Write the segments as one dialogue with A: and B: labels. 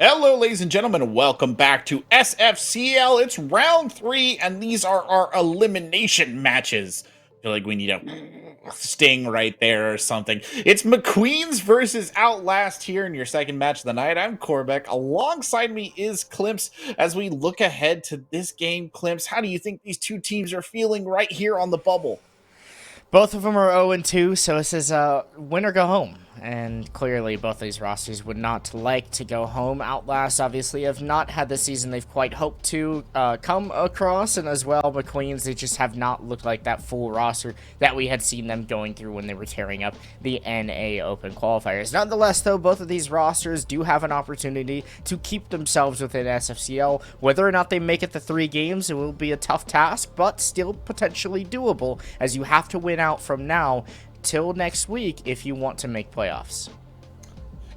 A: Hello, ladies and gentlemen. Welcome back to SFCL. It's round 3, and these are our elimination matches. I feel like we need a sting right there or something. It's Mcqueens versus Outlast here in your second match of the night. I'm Corbeck. Alongside me is Klimps. As we look ahead to this game, Klimps, how do you think these two teams are feeling right here on the bubble?
B: Both of them are 0-2, so this is win or go home. And clearly, both of these rosters would not like to go home. Outlast, obviously, have not had the season they've quite hoped to come across. And as well, McQueens, they just have not looked like that full roster that we had seen them going through when they were tearing up the NA Open qualifiers. Nonetheless, though, both of these rosters do have an opportunity to keep themselves within SFCL. Whether or not they make it to 3 games, it will be a tough task, but still potentially doable, as you have to win out from now till next week if you want to make playoffs.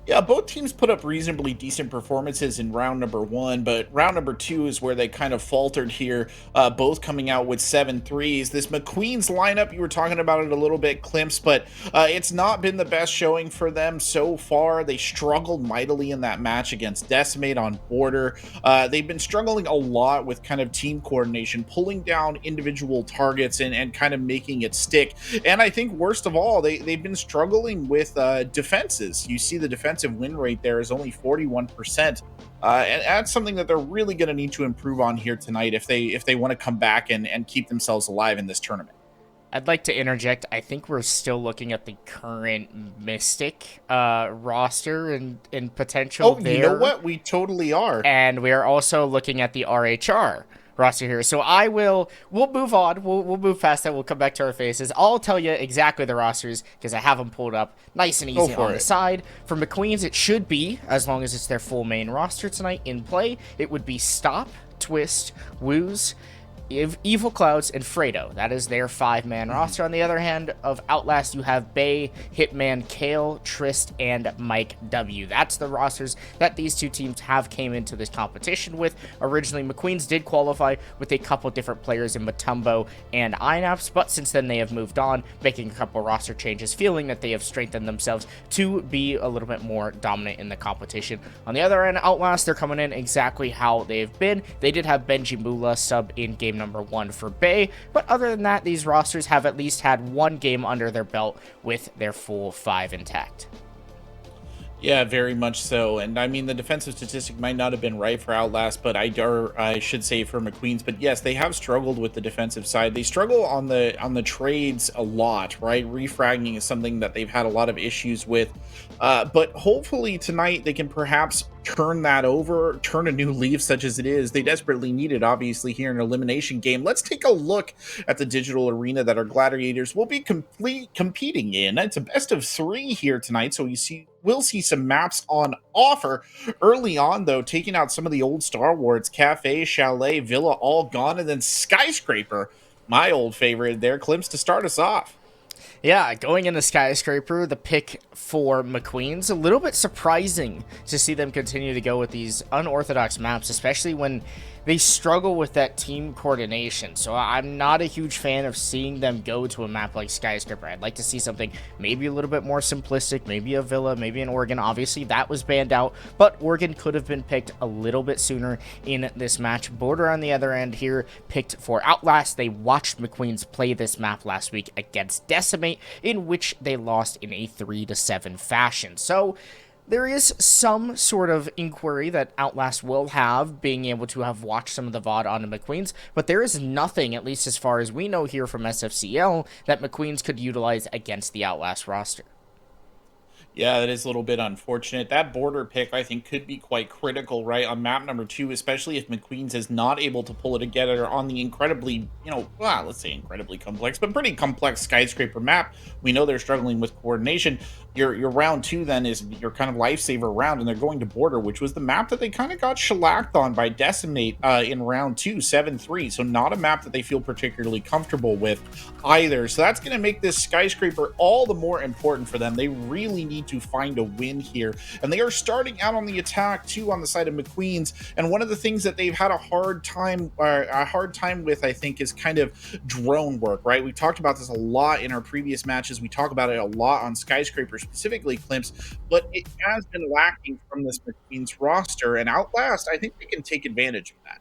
A: Yeah, both teams put up reasonably decent performances in round number 1, but round number 2 is where they kind of faltered here, both coming out with 7 threes. This McQueen's lineup, you were talking about it a little bit, Klimps, but it's not been the best showing for them so far. They struggled mightily in that match against Decimate on Border. They've been struggling a lot with kind of team coordination, pulling down individual targets and kind of making it stick. And I think worst of all, they've been struggling with defenses. You see the defensive win rate there is only 41%. And that's something that they're really going to need to improve on here tonight if they want to come back and keep themselves alive in this tournament.
B: I'd like to interject. I think we're still looking at the current Mystic roster and potential
A: Oh,
B: there.
A: you know what? We totally are.
B: And we are also looking at the RHR roster here. So we'll move on. We'll move past that. We'll come back to our faces. I'll tell you exactly the rosters because I have them pulled up nice and easy on the side. For McQueen's, it should be, as long as it's their full main roster tonight in play, it would be Stop, Twist, Woos, Evil Clouds, and Fredo. That is their 5-man roster. On the other hand, of Outlast, you have Bay, Hitman, Kale, Trist, and Mike W. That's the rosters that these two teams have came into this competition with. Originally, McQueen's did qualify with a couple different players in Matumbo and Inaps, but since then they have moved on, making a couple roster changes, feeling that they have strengthened themselves to be a little bit more dominant in the competition. On the other end, Outlast, they're coming in exactly how they've been. They did have Benji Mula sub in game number 1 for Bay, but other than that, these rosters have at least had 1 game under their belt with their full 5 intact.
A: Yeah, very much so. And I mean, the defensive statistic might not have been right for Outlast, but I should say for McQueen's. But yes, they have struggled with the defensive side. They struggle on the trades a lot, right? Refragging is something that they've had a lot of issues with. But hopefully tonight they can perhaps turn that over, turn a new leaf such as it is. They desperately need it, obviously, here in an elimination game. Let's take a look at the digital arena that our gladiators will be competing in. It's a best of 3 here tonight, so we'll see some maps on offer. Early on, though, taking out some of the old Star Wars, Cafe, Chalet, Villa, all gone, and then Skyscraper, my old favorite there, Klimps to start us off.
B: Yeah, going into Skyscraper, the pick for McQueen's, a little bit surprising to see them continue to go with these unorthodox maps, especially when they struggle with that team coordination. So I'm not a huge fan of seeing them go to a map like Skyscraper. I'd like to see something maybe a little bit more simplistic, maybe a Villa, maybe an Oregon. Obviously, that was banned out, but Oregon could have been picked a little bit sooner in this match. Border on the other end here, picked for Outlast. They watched McQueen's play this map last week against Decimate, in which they lost in a 3-7 fashion. So there is some sort of inquiry that Outlast will have, being able to have watched some of the VOD on the McQueen's, but there is nothing, at least as far as we know here from SFCL, that McQueen's could utilize against the Outlast roster.
A: Yeah, that is a little bit unfortunate. That border pick, I think, could be quite critical, right, on map number 2, especially if McQueen's is not able to pull it together on the incredibly, let's say incredibly complex, but pretty complex Skyscraper map. We know they're struggling with coordination. Your round 2 then is your kind of lifesaver round, and they're going to border, which was the map that they kind of got shellacked on by Decimate in round 2, 7-3. So not a map that they feel particularly comfortable with either. So that's going to make this Skyscraper all the more important for them. They really need need to find a win here. And they are starting out on the attack too on the side of Mcqueens. And one of the things that they've had a hard time with, I think, is kind of drone work, right? We talked about this a lot in our previous matches. We talk about it a lot on Skyscraper specifically, Climps, but it has been lacking from this Mcqueens roster. And Outlast, I think they can take advantage of that.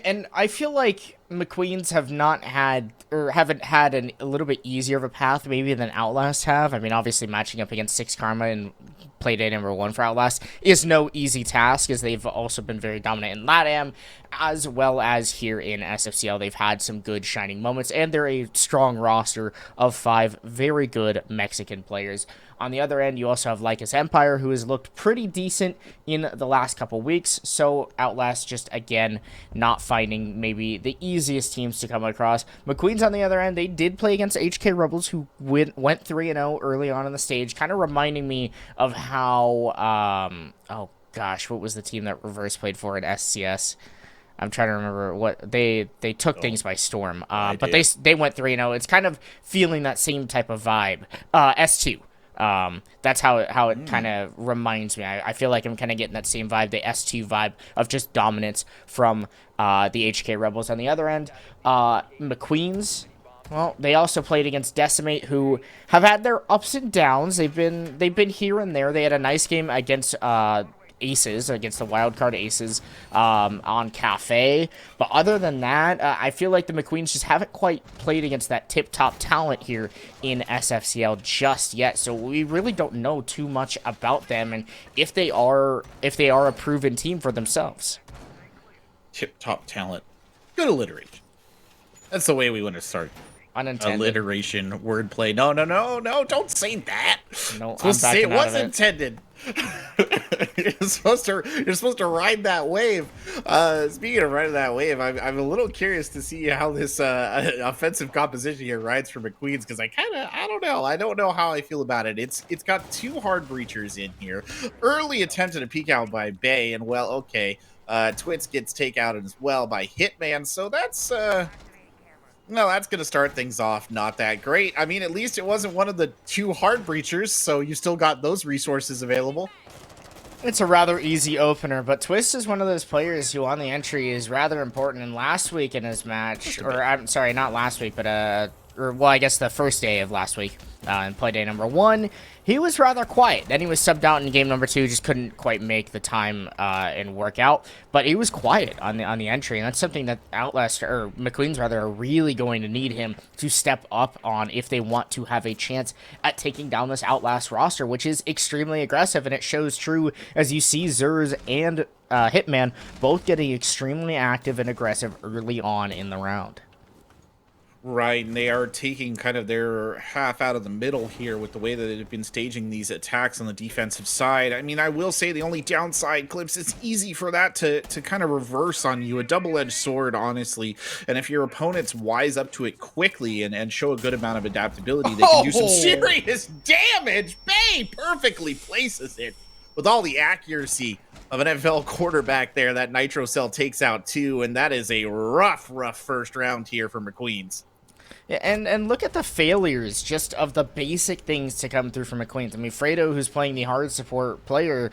B: And I feel like McQueens haven't had a little bit easier of a path maybe than Outlast have. I mean, obviously matching up against Six Karma and play day number 1 for Outlast is no easy task, as they've also been very dominant in LATAM as well as here in SFCL. They've had some good shining moments, and they're a strong roster of 5 very good Mexican players. On the other end, you also have Lycus Empire, who has looked pretty decent in the last couple weeks. So Outlast just, again, not finding maybe the easiest teams to come across. McQueens, on the other end, they did play against HK Rebels, who went 3-0 early on in the stage, kind of reminding me of how, oh gosh, what was the team that Reverse played for in SCS? I'm trying to remember what they took things by storm. But they went 3-0. It's kind of feeling that same type of vibe. S2. That's how it kind of reminds me. I feel like I'm kind of getting that same vibe, the S2 vibe of just dominance from the HK Rebels. On the other end, McQueens, well, they also played against Decimate, who have had their ups and downs. They've been here and there. They had a nice game against Aces, against the wildcard Aces on Cafe. But other than that, I feel like the McQueens just haven't quite played against that tip-top talent here in SFCL just yet. So we really don't know too much about them and if they are a proven team for themselves.
A: Tip-top talent. Good alliteration. That's the way we want to start.
B: Unintended.
A: Alliteration, wordplay. No, don't say that.
B: No, I'm
A: say it was
B: it.
A: intended. You're supposed to ride that wave. Speaking of riding that wave, I'm a little curious to see how this offensive composition here rides for Mcqueens, because I don't know how I feel about it. It's got 2 hard breachers in here. Early attempt at a peek out by Bay, and well, okay, Twits gets takeout as well by Hitman, so that's no, that's going to start things off not that great. I mean, at least it wasn't one of the 2 hard breachers, so you still got those resources available.
B: It's a rather easy opener, but Twist is one of those players who on the entry is rather important. And last week in his match, or I'm sorry, not last week, but I guess the first day of last week, in play day number 1, he was rather quiet. Then he was subbed out in game number 2, just couldn't quite make the time and work out. But he was quiet on the entry, and that's something that Outlast, or McQueens rather, are really going to need him to step up on if they want to have a chance at taking down this Outlast roster, which is extremely aggressive, and it shows true as you see Zers and Hitman both getting extremely active and aggressive early on in the round.
A: Right, and they are taking kind of their half out of the middle here with the way that they've been staging these attacks on the defensive side. I mean, I will say the only downside, Clips, it's easy for that to kind of reverse on you. A double-edged sword, honestly. And if your opponents wise up to it quickly and show a good amount of adaptability, they can do some serious damage. Bay perfectly places it with all the accuracy of an NFL quarterback there. That Nitro Cell takes out 2, and that is a rough first round here for McQueens.
B: Yeah, and look at the failures just of the basic things to come through from McQueens. I mean, Fredo, who's playing the hard support player,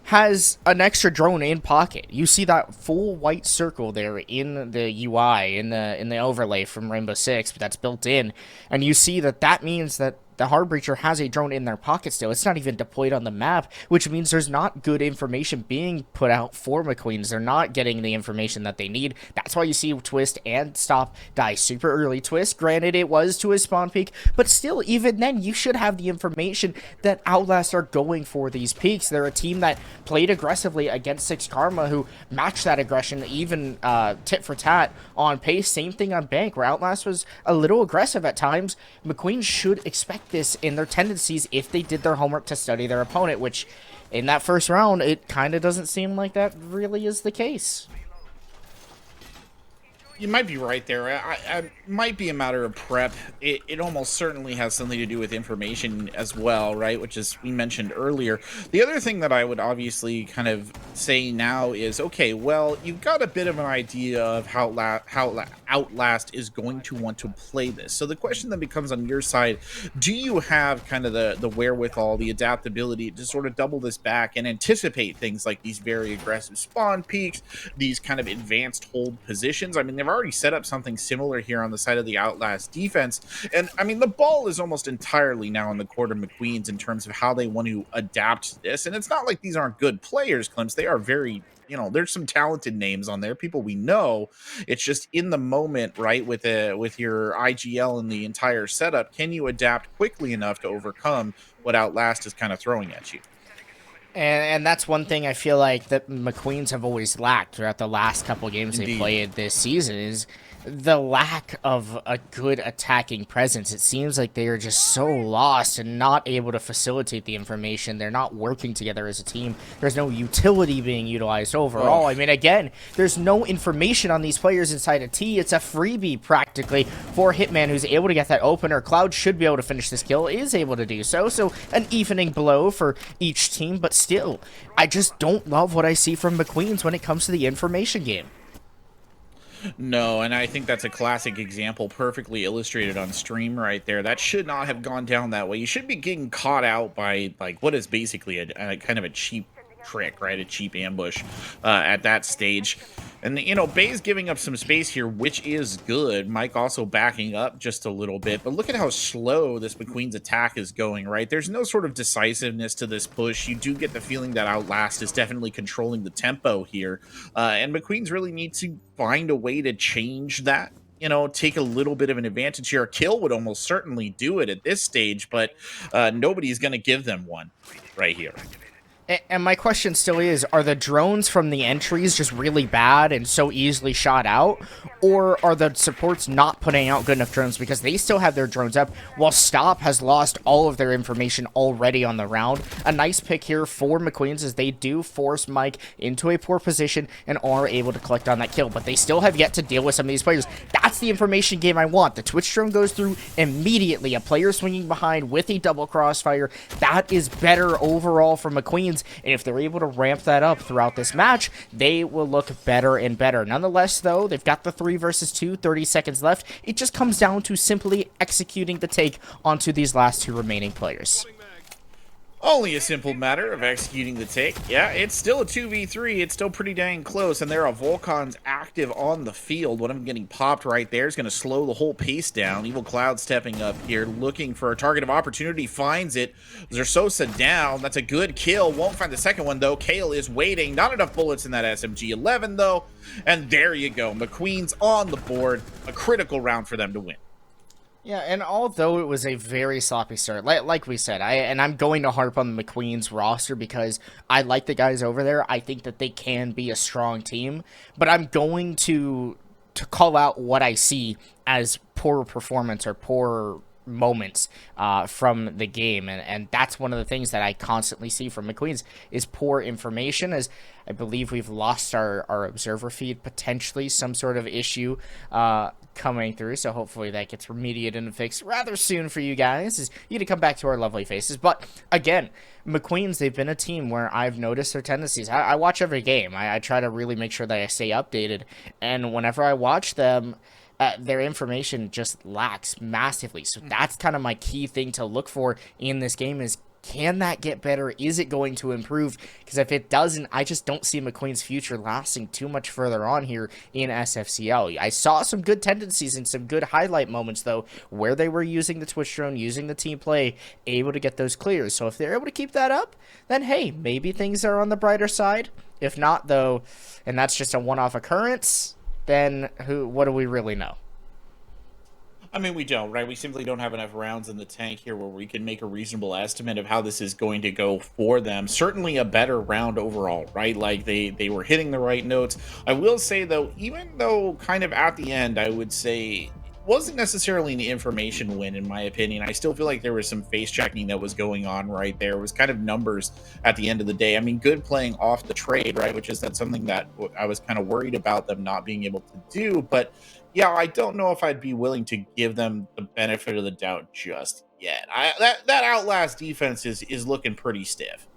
B: has an extra drone in pocket. You see that full white circle there in the UI, in the overlay from Rainbow Six, but that's built in, and you see that means that the hard breacher has a drone in their pocket still. It's not even deployed on the map, which means there's not good information being put out for McQueens. They're not getting the information that they need. That's why you see Twist and Stop die super early. Twist, granted, it was to his spawn peak, but still, even then, you should have the information that Outlast are going for these peaks. They're a team that played aggressively against Six Karma, who matched that aggression, even tit for tat on pace. Same thing on Bank, where Outlast was a little aggressive at times. McQueens should expect this in their tendencies if they did their homework to study their opponent, which in that first round, it kind of doesn't seem like that really is the case.
A: You might be right there. I might be a matter of prep. It almost certainly has something to do with information as well, right? Which is, we mentioned earlier. The other thing that I would obviously kind of say now is, okay, well, you've got a bit of an idea of how Outlast is going to want to play this. So the question then becomes on your side, do you have kind of the wherewithal, the adaptability to sort of double this back and anticipate things like these very aggressive spawn peaks, these kind of advanced hold positions? I mean, they've already set up something similar here on the side of the Outlast defense. And I mean, the ball is almost entirely now in the court of Mcqueens in terms of how they want to adapt to this. And it's not like these aren't good players, Clemps. They are very, there's some talented names on there, people we know. It's just in the moment, right? With your IGL and the entire setup, can you adapt quickly enough to overcome what Outlast is kind of throwing at you?
B: And that's one thing I feel like that McQueens have always lacked throughout the last couple games they
A: Indeed.
B: played this season is the lack of a good attacking presence. It seems like they are just so lost and not able to facilitate the information. They're not working together as a team. There's no utility being utilized overall. I mean, again, there's no information on these players inside a T. It's a freebie practically for Hitman, who's able to get that opener. Cloud should be able to finish this kill, is able to do so. So an evening blow for each team, but still, I just don't love what I see from McQueens when it comes to the information game.
A: No, and I think that's a classic example, perfectly illustrated on stream right there. That should not have gone down that way. You should be getting caught out by, like, what is basically a kind of a cheap trick, right? A cheap ambush at that stage. And, Bay's giving up some space here, which is good. Mike also backing up just a little bit. But look at how slow this McQueen's attack is going, right? There's no sort of decisiveness to this push. You do get the feeling that Outlast is definitely controlling the tempo here. And McQueen's really need to find a way to change that. Take a little bit of an advantage here. A kill would almost certainly do it at this stage, but nobody's going to give them one right here.
B: And my question still is, are the drones from the entries just really bad and so easily shot out? Or are the supports not putting out good enough drones because they still have their drones up, while Stop has lost all of their information already on the round? A nice pick here for McQueens as they do force Mike into a poor position and are able to collect on that kill, but they still have yet to deal with some of these players. That's the information game I want. The Twitch drone goes through immediately. A player swinging behind with a double crossfire. That is better overall for McQueens. And if they're able to ramp that up throughout this match, they will look better and better. Nonetheless, though, they've got the 3 versus 2, 30 seconds left. It just comes down to simply executing the take onto these last 2 remaining players.
A: Only a simple matter of executing the take. Yeah, it's still a 2v3. It's still pretty dang close, and there are Volcons active on the field. One of them getting popped right there is going to slow the whole pace down. Evil Cloud stepping up here, looking for a target of opportunity, finds it. Zersosa down. That's a good kill. Won't find the second one, though. Kale is waiting. Not enough bullets in that SMG-11, though. And there you go. McQueen's on the board. A critical round for them to win.
B: Yeah, and although it was a very sloppy start, like we said, I'm going to harp on the McQueen's roster because I like the guys over there. I think that they can be a strong team, but I'm going to call out what I see as poor performance or poor moments from the game, and that's one of the things that I constantly see from McQueen's is poor information. As I believe we've lost our observer feed, potentially some sort of issue coming through, so hopefully that gets remediated and fixed rather soon for you guys as you to come back to our lovely faces. But again, McQueen's, they've been a team where I've noticed their tendencies. I watch every game. I try to really make sure that I stay updated, and whenever I watch them, their information just lacks massively. So that's kind of my key thing to look for in this game is, can that get better? Is it going to improve? Because if it doesn't, I just don't see McQueen's future lasting too much further on here in SFCL. I saw some good tendencies and some good highlight moments, though, where they were using the Twitch drone, using the team play, able to get those clears. So if they're able to keep that up, then hey, maybe things are on the brighter side. If not, though, and that's just a one-off occurrence, then what do we really know?
A: I mean, we don't, right? We simply don't have enough rounds in the tank here where we can make a reasonable estimate of how this is going to go for them. Certainly a better round overall, right? Like, they were hitting the right notes. I will say, though, even though kind of at the end, I would say wasn't necessarily an information win, in my opinion. I still feel like there was some face checking that was going on right there. It was kind of numbers at the end of the day. I mean, good playing off the trade, right? Which is that's something that I was kind of worried about them not being able to do. But yeah, I don't know if I'd be willing to give them the benefit of the doubt just yet. That Outlast defense is looking pretty stiff.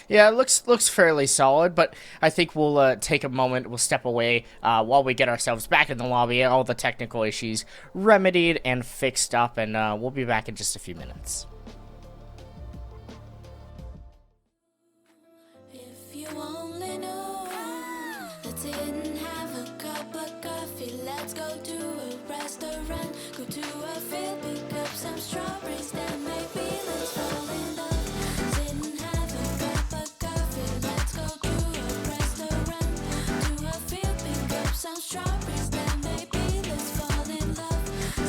B: Yeah, it looks fairly solid, but I think we'll take a moment. We'll step away while we get ourselves back in the lobby, all the technical issues remedied and fixed up, and we'll be back in just a few minutes.
C: If you only knew that didn't have a cup of coffee, let's go to a restaurant, go to a field, pick up some strawberries, then maybe let's fall in love. Didn't have a cup of coffee, let's go to a restaurant, to a field, pick up some strawberries, then maybe let's fall in love.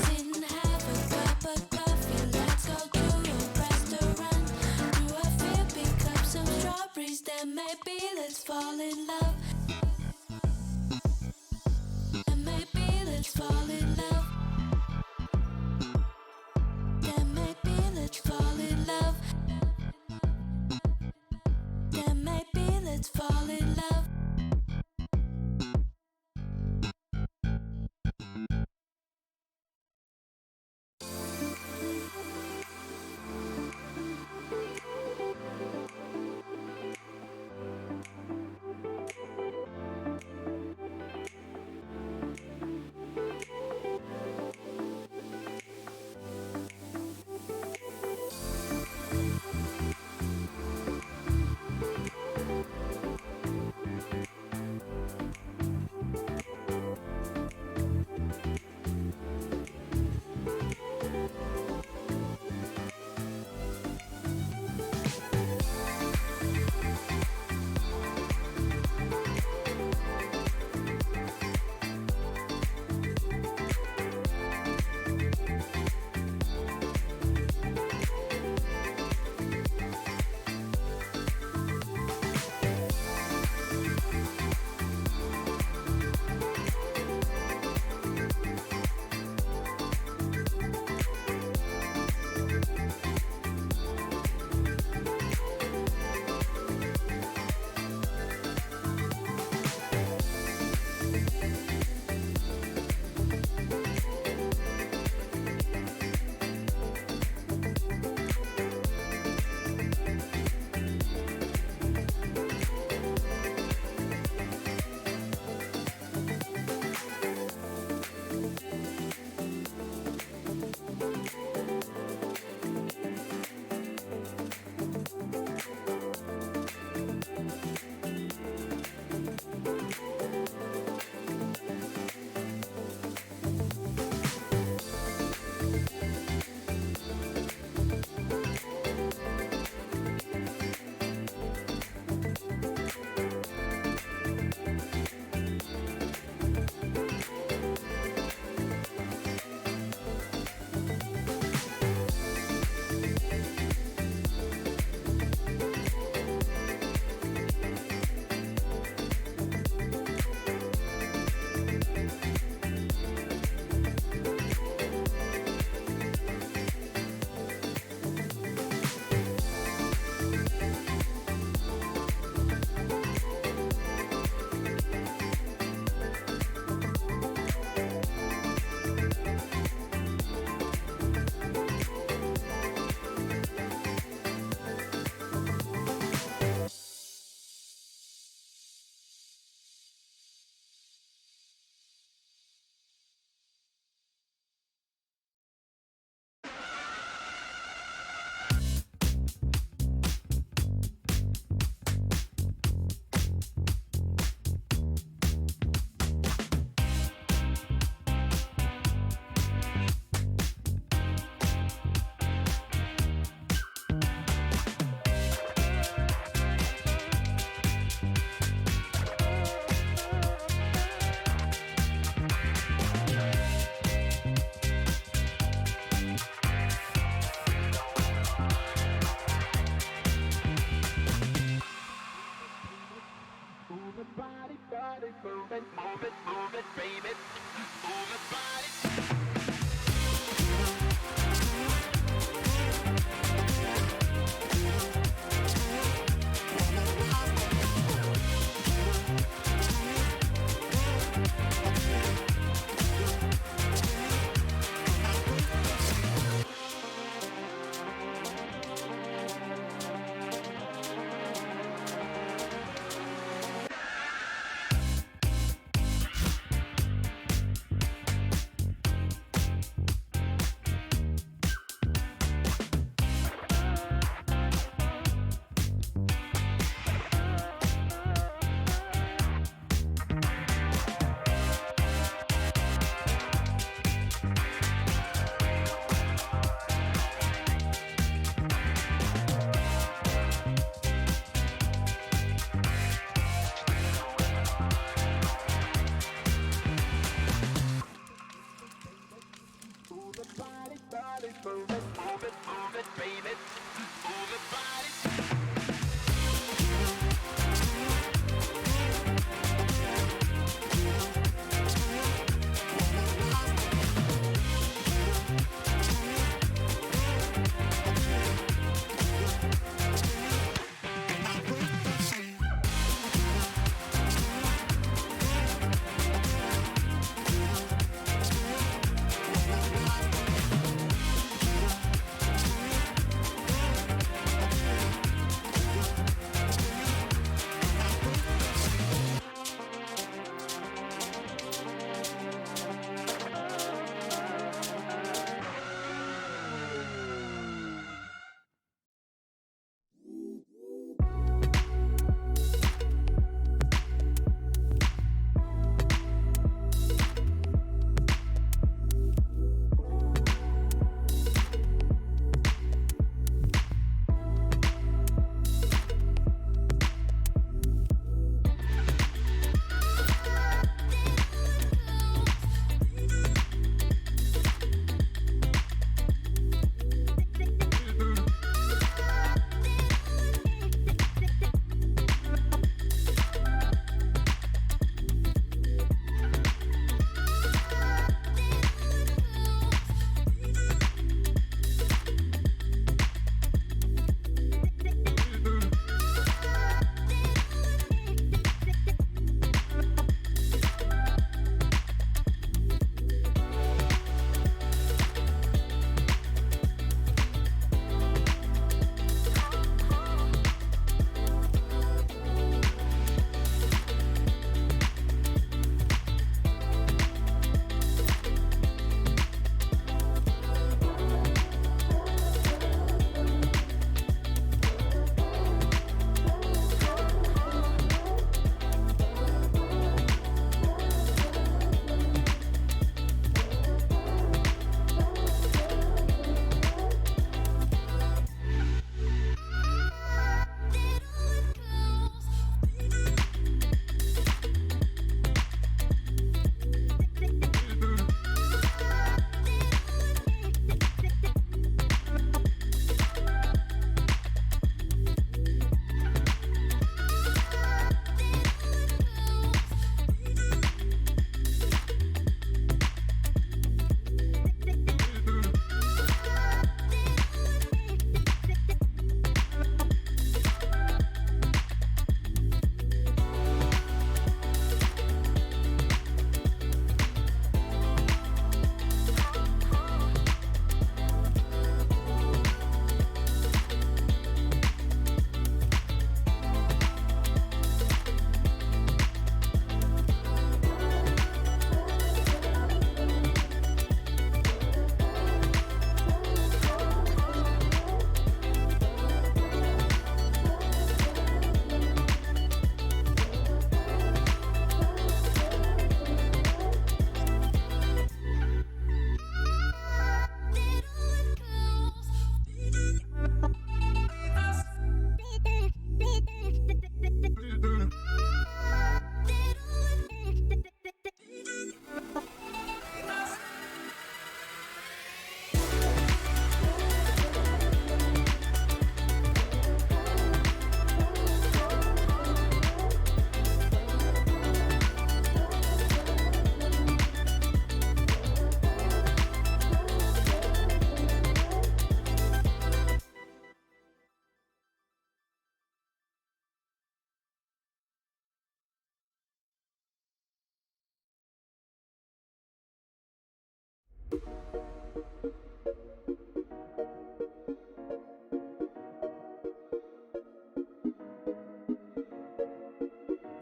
C: Didn't have a cup of coffee, let's go to a restaurant, to a field, pick up some strawberries, then maybe let's fall in love. And maybe let's fall in love. Then maybe let's fall in love. Then maybe let's fall in love.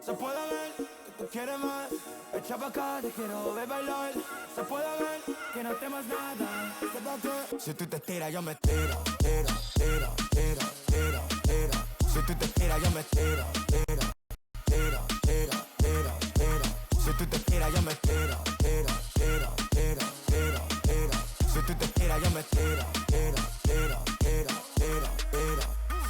D: Se puede ver que tú quieres más. Echa pa' acá, te quiero ver bailar. Se puede ver que no temas nada. Si tú te tiras, yo me tiro, tiro, tiro, tiro, tiro, tiro. Si tú te tiras, yo me tiro, tiro, tiro, tiro, tiro, tiro. Si tú te tiras, yo me tiro, tiro, tiro, tiro, tiro, tiro. Si tú te tiras, yo me tiro, tiro, tiro, tiro, tiro, tiro.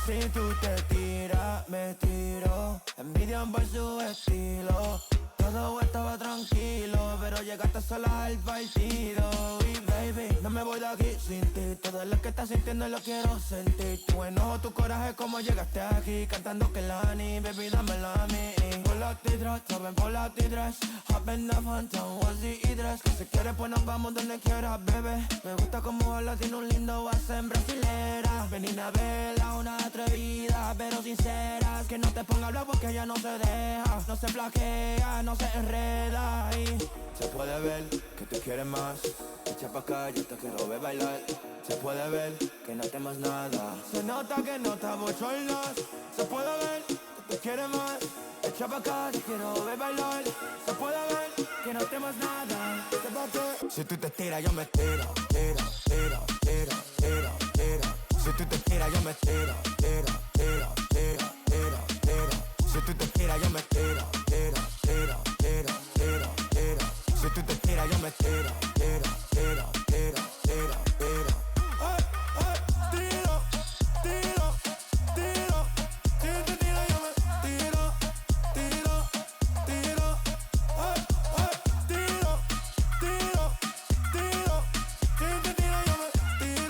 D: Si tú te tiras, me tiro. Envidian por su estilo. Todo estaba tranquilo, pero llegaste sola al partido. Y baby, no me voy de aquí sin ti. Todo lo que estás sintiendo lo quiero sentir. Tu enojo, tu coraje, como llegaste aquí. Cantando que Lani, baby, dámelo a mí. Pull out the dress, saben, pull out the dress. Hop in the phantom, what's the dress? Que si quieres, pues nos vamos donde quieras, bebé. Me gusta como habla, tiene un lindo base en brasilera. Ven a verla, una atrevida, pero sincera. Que no te ponga a hablar porque ella no se deja. No se flaquea, no se enreda. Y se puede ver que tú quieres más. Echa pa' acá, yo te quiero ver bailar. Se puede ver que no temas nada. Se nota que no estamos cholas. Se puede ver que tú quieres más. Echa pa' acá, te quiero ver bailar. Se puede ver que no temas nada. Si tú te tiras, yo me tiro, tiro, tiro, tiro, tiro, tiro. Si tú te tiras, yo me tiro, tiro, tiro, tiro, tiro, tiro. Si tú te tiras, yo me tiro, tiro, tiro, tiro, tiro, tiro. Si tú te tiras, yo me tiro, tiro, tiro, tiro, tiro, tiro. Tiro, tiro, tiro. Si tú te tiras, yo me tiro, tiro, tiro. Tiro, tiro, tiro. Si tú te tiras, yo me tiro, tiro, tiro.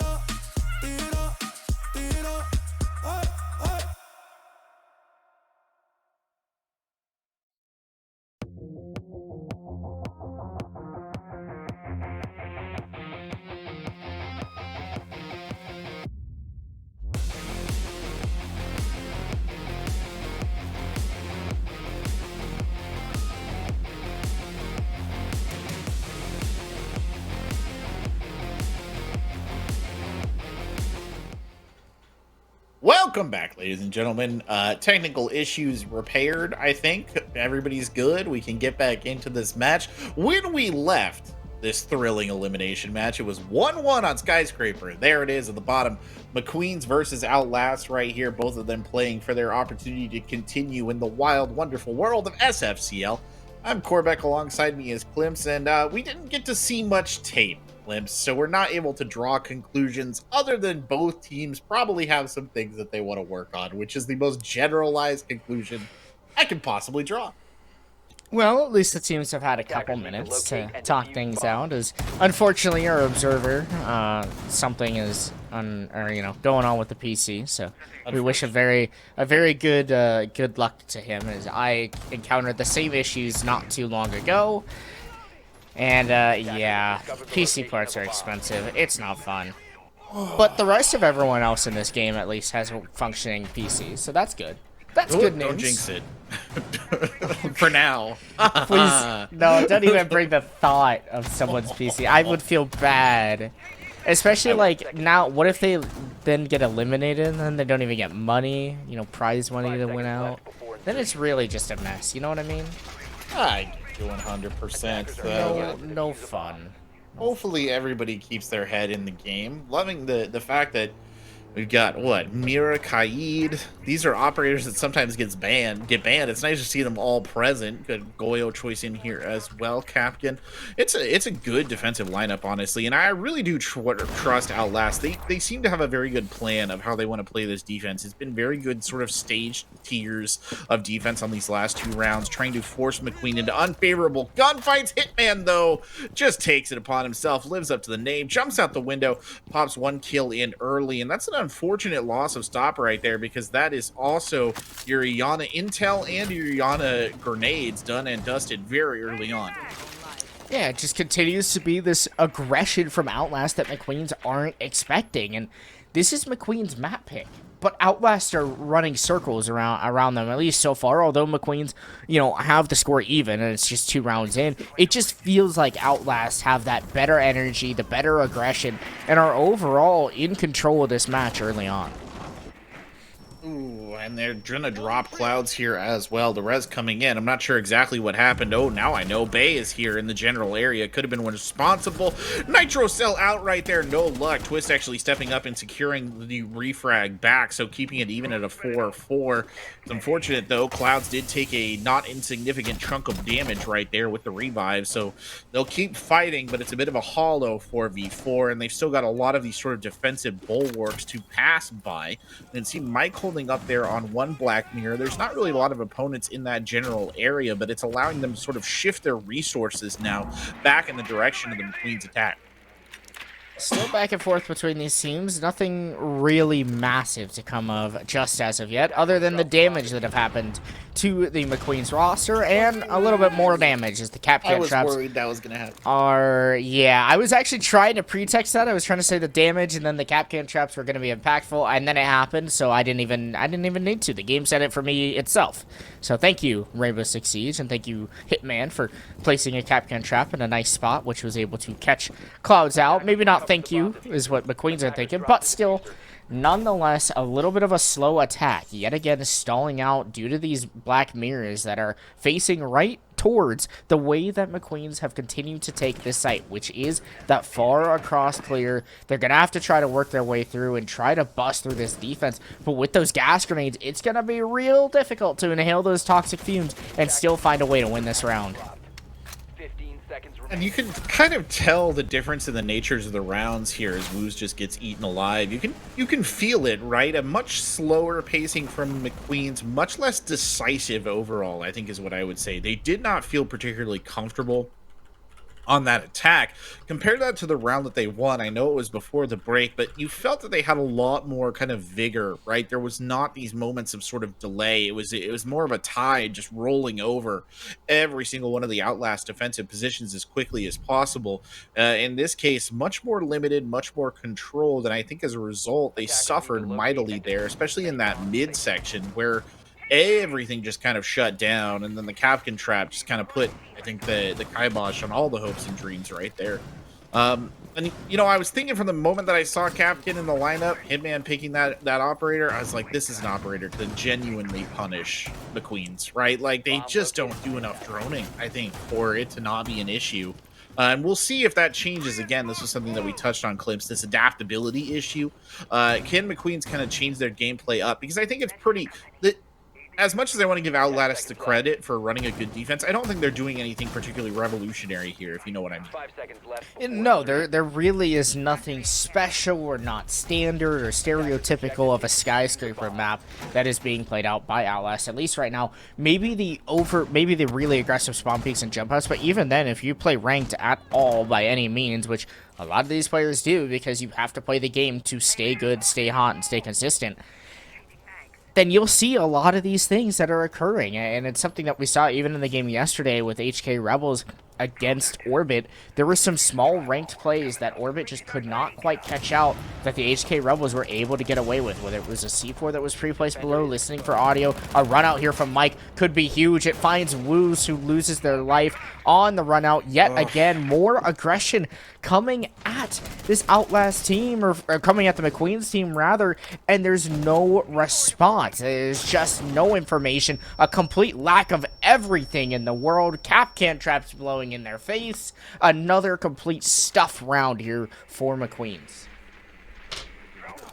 A: Welcome back, ladies and gentlemen. Technical issues repaired, I think. Everybody's good. We can get back into this match. When we left this thrilling elimination match, it was 1-1 on Skyscraper. There it is at the bottom. Mcqueens versus Outlast right here. Both of them playing for their opportunity to continue in the wild, wonderful world of SFCL. I'm Corbeck, alongside me is Klimps, and we didn't get to see much tape, Klimps, so we're not able to draw conclusions other than both teams probably have some things that they want to work on, which is the most generalized conclusion I can possibly draw.
B: Well, at least the teams have had a couple minutes to talk things out. As unfortunately, our observer, something is going on with the PC. So we wish a very good luck to him. As I encountered the same issues not too long ago, and yeah, PC parts are expensive. It's not fun. But the rest of everyone else in this game at least has a functioning PC, so that's good. That's good news.
A: Don't jinx it. For now.
B: Please, no, don't even bring the thought of someone's PC. I would feel bad. Especially, like, now, what if they then get eliminated and then they don't even get money, prize money to win out? Then it's really just a mess, you know what I mean?
A: I get you 100%.
B: No fun.
A: Hopefully everybody keeps their head in the game. Loving the fact that we've got, Mira, Kaid. These are operators that sometimes get banned. It's nice to see them all present. Good Goyo choice in here as well, Capkin. It's a good defensive lineup, honestly, and I really do trust Outlast. They seem to have a very good plan of how they want to play this defense. It's been very good sort of staged tiers of defense on these last two rounds, trying to force McQueen into unfavorable gunfights. Hitman, though, just takes it upon himself, lives up to the name, jumps out the window, pops one kill in early, and that's an unfortunate loss of stop right there, because that is also your Iana intel and your Iana grenades done and dusted very early on.
B: Yeah, it just continues to be this aggression from Outlast that McQueens aren't expecting, and this is McQueen's map pick. But Outlast are running circles around them, at least so far, although McQueens, have the score even, and it's just 2 rounds in. It just feels like Outlast have that better energy, the better aggression, and are overall in control of this match early on.
A: Ooh, and they're gonna drop Clouds here as well. The res coming in. I'm not sure exactly what happened. Oh, now I know. Bay is here in the general area. Could have been one responsible. Nitro Cell out right there. No luck. Twist actually stepping up and securing the refrag back, so keeping it even at a 4-4. It's unfortunate, though. Clouds did take a not insignificant chunk of damage right there with the revive, so they'll keep fighting, but it's a bit of a hollow 4v4, and they've still got a lot of these sort of defensive bulwarks to pass by. And see Mike holding up there on one Black Mirror. There's not really a lot of opponents in that general area, but it's allowing them to sort of shift their resources now back in the direction of the Mcqueens attack.
B: Still back and forth between these teams. Nothing really massive to come of just as of yet, other than the damage that have happened to the Mcqueens roster, and a little bit more damage as the Capcan traps.
A: I was worried that was going to happen.
B: Yeah, I was actually trying to pretext that. I was trying to say the damage and then the Capcan traps were going to be impactful, and then it happened, so I didn't even need to. The game said it for me itself. So thank you, Rainbow Six Siege, and thank you, Hitman, for placing a Capcan trap in a nice spot, which was able to catch Clouds out. Maybe not thank you, is what Mcqueens are thinking, but still, nonetheless, a little bit of a slow attack. Yet again, stalling out due to these Black Mirrors that are facing right towards the way that Mcqueens have continued to take this site, which is that far across clear. They're going to have to try to work their way through and try to bust through this defense. But with those gas grenades, it's going to be real difficult to inhale those toxic fumes and still find a way to win this round.
A: And you can kind of tell the difference in the natures of the rounds here as Woos just gets eaten alive. You can feel it, right? A much slower pacing from Mcqueens, much less decisive overall, I think is what I would say. They did not feel particularly comfortable on that attack. Compare that to the round that they won. I know it was before the break, but you felt that they had a lot more kind of vigor, right? There was not these moments of sort of delay. It was more of a tide just rolling over every single one of the Outlast defensive positions as quickly as possible. In this case, much more limited, much more controlled, and I think as a result, they suffered mightily there, especially in that midsection where everything just kind of shut down, and then the Capcan trap just kind of put, I think, the kibosh on all the hopes and dreams right there. And you know, I was thinking from the moment that I saw Capcan in the lineup, Hitman picking that operator, I was like, this is an operator to genuinely punish the Queens, right? Like, they just don't do enough droning, I think, for it to not be an issue. And we'll see if that changes again. This was something that we touched on, Clips, this adaptability issue. Can Mcqueens kind of change their gameplay up? Because I think it's pretty... As much as I want to give Outlast the credit for running a good defense, I don't think they're doing anything particularly revolutionary here, if you know what I mean.
D: 5 seconds left.
B: No, there really is nothing special or not standard or stereotypical of a skyscraper map that is being played out by Outlast, at least right now. Maybe the really aggressive spawn peaks and jump outs, but even then, if you play ranked at all by any means, which a lot of these players do because you have to play the game to stay good, stay hot, and stay consistent, then you'll see a lot of these things that are occurring. And it's something that we saw even in the game yesterday with HK Rebels against Orbit. There were some small ranked plays that Orbit just could not quite catch out that the HK Rebels were able to get away with, whether it was a C4 that was pre-placed below, listening for audio. A run out here from Mike could be huge. It finds Woos, who loses their life on the run out. Yet again, more aggression coming at this Outlast team, or coming at the Mcqueens team rather, and there's no response. There's just no information, a complete lack of everything in the world. Capcan traps blowing in their face. Another complete stuff round here for Mcqueens.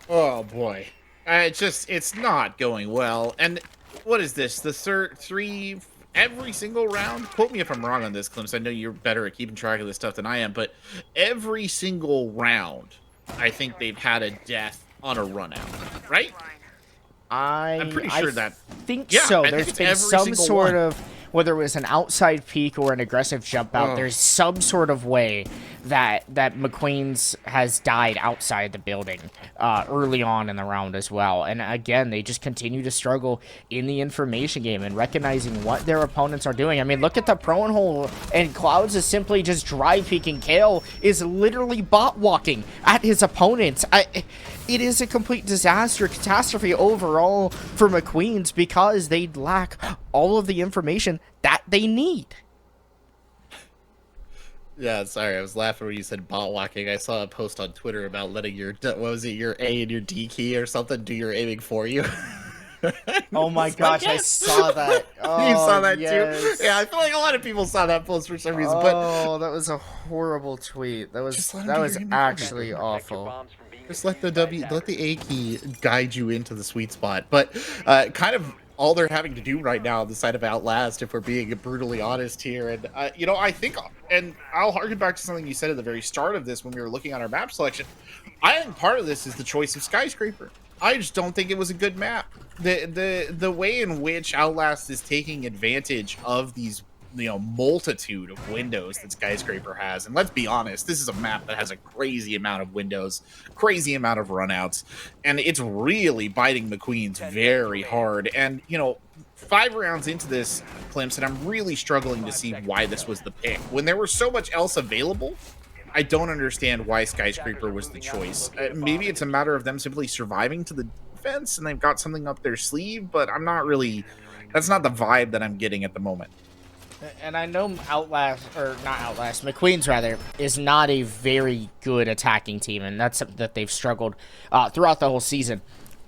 A: Oh boy, it's not going well. And what is this? The three every single round? Quote me if I'm wrong on this, Clemson. I know you're better at keeping track of this stuff than I am, but every single round, I think they've had a death on a run out, right? I'm pretty sure I
B: think so. There's been some sort of, whether it was an outside peek or an aggressive jump out, there's some sort of way that Mcqueens has died outside the building early on in the round as well. And again, they just continue to struggle in the information game and recognizing what their opponents are doing. I mean, look at the prone hole, and Clouds is simply just dry peeking. Kale is literally bot walking at his opponents. It is a complete disaster, catastrophe overall for Mcqueens because they lack all of the information that they need.
A: Yeah, sorry, I was laughing when you said bot walking. I saw a post on Twitter about letting your, what was it, your A and your D key or something do your aiming for you.
B: Oh my gosh, I saw that. Oh,
A: You saw that
B: yes.
A: too? Yeah, I feel like a lot of people saw that post for some reason, but
B: Oh, that was a horrible tweet.
A: just let him do your aiming
B: Actually
A: format.
B: awful.
A: Just let the A key guide you into the sweet spot. But kind of all they're having to do right now on the side of Outlast, if we're being brutally honest here, and I think, and I'll harken back to something you said at the very start of this when we were looking at our map selection. I think part of this is the choice of Skyscraper. I just don't think it was a good map. The way in which Outlast is taking advantage of these multitude of windows that Skyscraper has, and let's be honest, this is a map that has a crazy amount of windows, crazy amount of runouts, and it's really biting Mcqueens very hard. And 5 rounds into this, Clemson, and I'm really struggling to see why this was the pick when there was so much else available. I don't understand why Skyscraper was the choice. Maybe it's a matter of them simply surviving to the defense and they've got something up their sleeve, but I'm not really, that's not the vibe that I'm getting at the moment.
B: And I know McQueen's rather, is not a very good attacking team, and that's something that they've struggled throughout the whole season.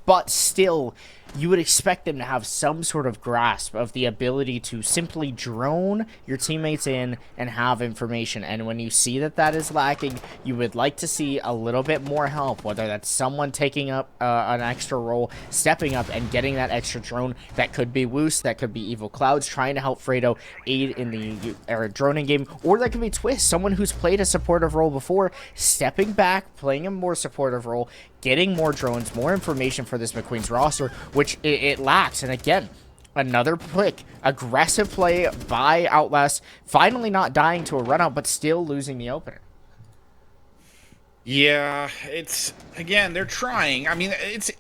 B: But still, you would expect them to have some sort of grasp of the ability to simply drone your teammates in and have information. And when you see that that is lacking, you would like to see a little bit more help, whether that's someone taking up an extra role, stepping up and getting that extra drone. That could be Woos, that could be Evil Clouds trying to help Fredo aid in the droning game, or that could be Twist, someone who's played a supportive role before, stepping back, playing a more supportive role, getting more drones, more information for this McQueen's roster, which it lacks. And again, another pick, aggressive play by Outlast, finally not dying to a runout, but still losing the opener.
A: Yeah, it's, again, they're trying. I mean,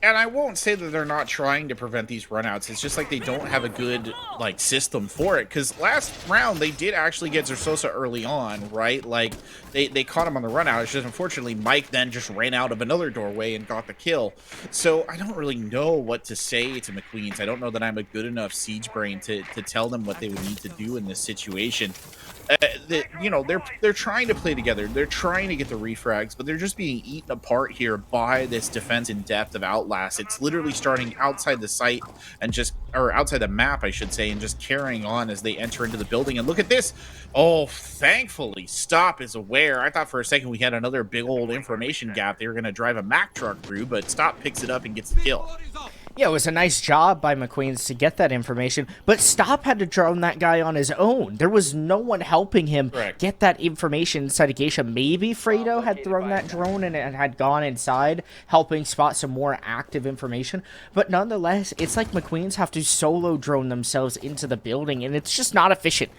A: and I won't say that they're not trying to prevent these runouts. It's just like they don't have a good, system for it. Because last round, they did actually get Zersosa early on, right? Like, they caught him on the runout. It's just, unfortunately, Mike then just ran out of another doorway and got the kill. So I don't really know what to say to Mcqueens. I don't know that I'm a good enough siege brain to tell them what they would need to do in this situation. They're trying to play together. They're trying to get the refrags, but they're just being eaten apart here by this defense in depth of Outlast. It's literally starting outside the site or outside the map, I should say, and just carrying on as they enter into the building. And look at this. Oh, thankfully, Stop is aware. I thought for a second we had another big old information gap. They were going to drive a Mack truck through, but Stop picks it up and gets the kill.
B: Yeah, it was a nice job by McQueens to get that information, but Stop had to drone that guy on his own. There was no one helping him get that information inside of Geisha. Maybe Fredo had thrown that drone and it had gone inside, helping spot some more active information. But nonetheless, it's like McQueens have to solo drone themselves into the building, and it's just not efficient.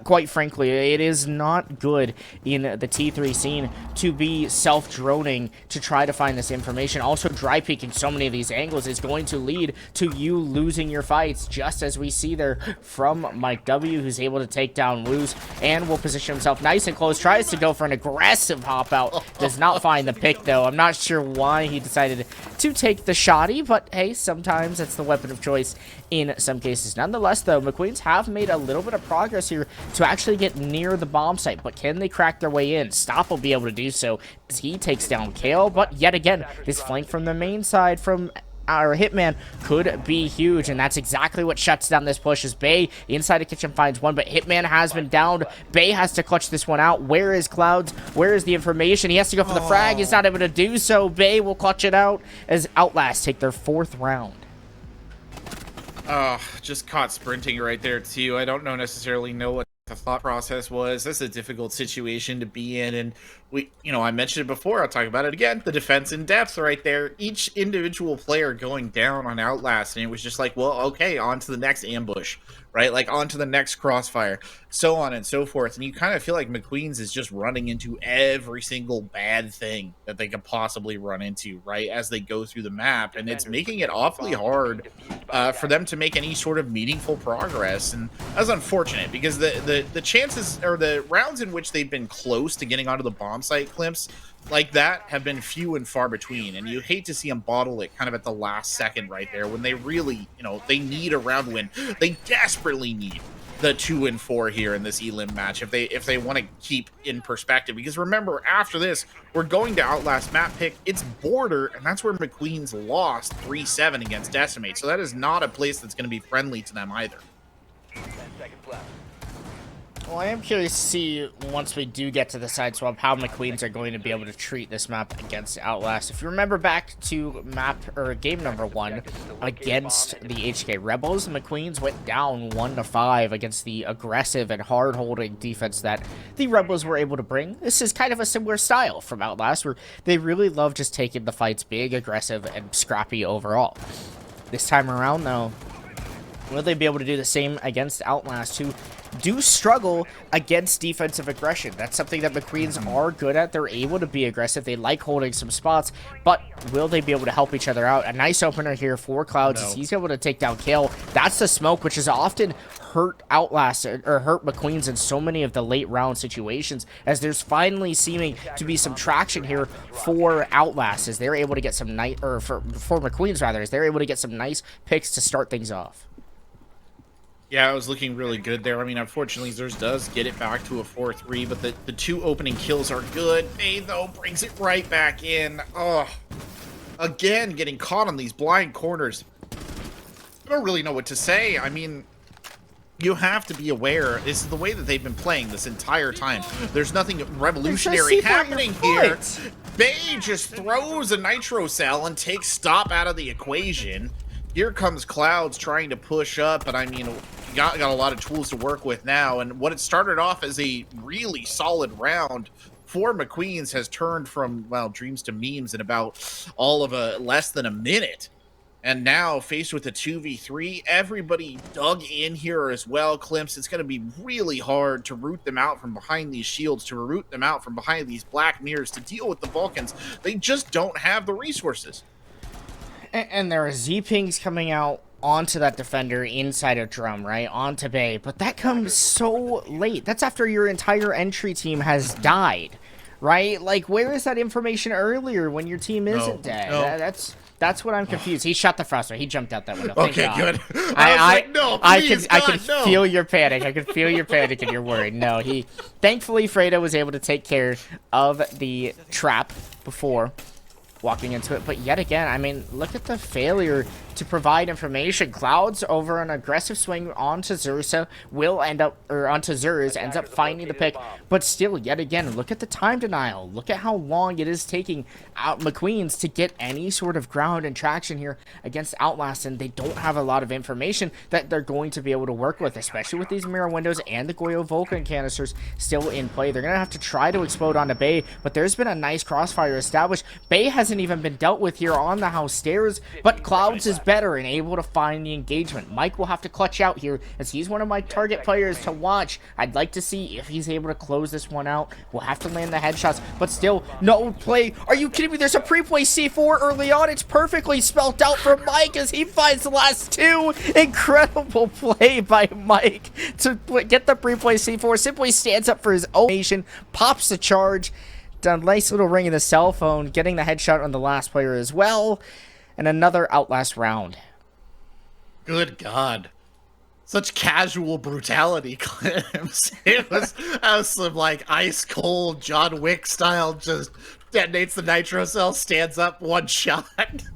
B: Quite frankly, it is not good in the T3 scene to be self-droning to try to find this information. Also, dry peeking so many of these angles is going to lead to you losing your fights, just as we see there from Mike W, who's able to take down Woos and will position himself nice and close, tries to go for an aggressive hop out, does not find the pick though. I'm not sure why he decided to take the shotty, but hey, sometimes it's the weapon of choice in some cases. Nonetheless though, McQueens have made a little bit of progress here to actually get near the bomb site, but can they crack their way in? Stop will be able to do so as he takes down Kale, but yet again, this flank from the main side from our Hitman could be huge, and that's exactly what shuts down this push. As Bay inside the kitchen finds one, but Hitman has been downed. Bay has to clutch this one out. Where is Clouds? Where is the information? He has to go for the frag. He's not able to do so. Bay will clutch it out as Outlast take their 4th round.
A: Just caught sprinting right there too. I don't necessarily know what the thought process was. That's a difficult situation to be in, and I mentioned it before, I'll talk about it again. The defense in depth right there. Each individual player going down on Outlast, and it was just like, well, okay, on to the next ambush, right? Like, on to the next crossfire, so on and so forth. And you kind of feel like McQueens is just running into every single bad thing that they could possibly run into, right, as they go through the map. And it's making it awfully hard for them to make any sort of meaningful progress. And that's unfortunate, because the chances, or the rounds in which they've been close to getting onto the bomb site clips like that have been few and far between, and you hate to see them bottle it kind of at the last second right there when they really, they need a round win. They desperately need the 2 and 4 here in this elim match if they want to keep in perspective, because remember, after this we're going to Outlast map pick. It's border, and that's where McQueen's lost 3-7 against Decimate, so that is not a place that's going to be friendly to them either.
D: 10 seconds left.
B: Well, I am curious to see, once we do get to the side swap, how McQueens are going to be able to treat this map against Outlast. If you remember back to game number 1 against the HK Rebels, McQueens went down 1-5 against the aggressive and hard-holding defense that the Rebels were able to bring. This is kind of a similar style from Outlast, where they really love just taking the fights big, aggressive, and scrappy overall. This time around, though, will they be able to do the same against Outlast, who do struggle against defensive aggression? That's something that McQueens are good at. They're able to be aggressive. They like holding some spots, but will they be able to help each other out? A nice opener here for Clouds as he's able to take down Kill. That's the smoke, which has often hurt Outlast or hurt McQueens in so many of the late round situations, as there's finally seeming to be some traction here for Outlast as they're able to get some nice, or for McQueens rather, as they're able to get some nice picks to start things off.
A: Yeah, it was looking really good there. I mean, unfortunately, Zers does get it back to a 4-3, but the 2 opening kills are good. Bay, though, brings it right back in. Oh, again, getting caught on these blind corners. I don't really know what to say. I mean, you have to be aware. This is the way that they've been playing this entire time. There's nothing revolutionary happening here. Bay just throws a nitro cell and takes stop out of the equation. Here comes Clouds trying to push up, but I mean, got a lot of tools to work with now, and what it started off as a really solid round for McQueens has turned from, well, dreams to memes in about all of less than a minute. And now, faced with a 2v3, everybody dug in here as well, Klimps. It's going to be really hard to root them out from behind these shields, to root them out from behind these black mirrors, to deal with the Vulcans. They just don't have the resources.
B: And there are Z-pings coming out onto that defender inside of Drum, right? Onto Bay. But that comes so late. That's after your entire entry team has died, right? Like, where is that information earlier when your team isn't dead?
A: No.
B: That's what I'm confused. He shot the Frostbite. He jumped out that window.
A: Okay, good. I
B: can feel your panic. I can feel your panic and you're worried. No, thankfully, Fredo was able to take care of the trap before walking into it, but yet again, I mean, look at the failure to provide information. Clouds over an aggressive swing onto Zursa onto Zurs, ends up finding the pick, but still, yet again, look at the time denial. Look at how long it is taking out McQueens to get any sort of ground and traction here against Outlast, and they don't have a lot of information that they're going to be able to work with, especially with these mirror windows and the Goyo Vulcan canisters still in play. They're going to have to try to explode onto Bay, but there's been a nice crossfire established. Bay hasn't even been dealt with here on the house stairs, but Clouds is better and able to find the engagement. Mike will have to clutch out here as he's one of my target players to watch. I'd like to see if he's able to close this one out. We'll have to land the headshots, but still, no play. Are you kidding me? There's a pre-play C4 early on. It's perfectly spelled out for Mike as he finds the last 2. Incredible play by Mike to get the pre-play C4. Simply stands up for his own nation, pops the charge. Done a nice little ring in the cell phone, getting the headshot on the last player as well. And another Outlast round.
A: Good God. Such casual brutality, Clemps. It was some like ice cold John Wick style, just detonates the nitro cell, stands up, one shot.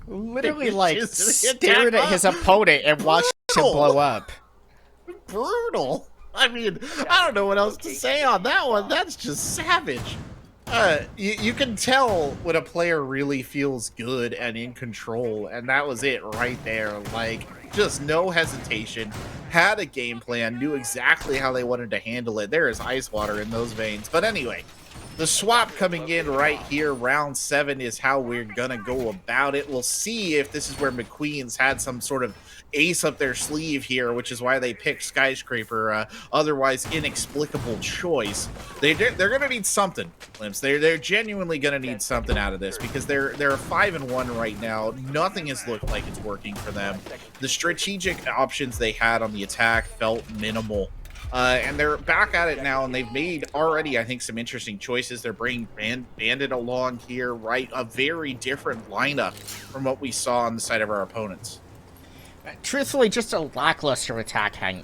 B: Literally like stared at his opponent and watched him blow up.
A: Brutal. I mean, I don't know what else to say on that one. That's just savage. You can tell when a player really feels good and in control, and that was it right there. Like, just no hesitation, had a game plan, knew exactly how they wanted to handle it. There is ice water in those veins. But anyway, the swap coming in right here, round 7, is how we're gonna go about it. We'll see if this is where McQueens had some sort of ace up their sleeve here, which is why they picked Skyscraper, otherwise inexplicable choice. They're gonna need something, Limps. They're genuinely gonna need something out of this, because they're 5-1 right now. Nothing has looked like it's working for them. The strategic options they had on the attack felt minimal. And they're back at it now, and they've made already, I think, some interesting choices. They're bringing Bandit along here, right? A very different lineup from what we saw on the side of our opponents.
B: Truthfully, just a lackluster attacking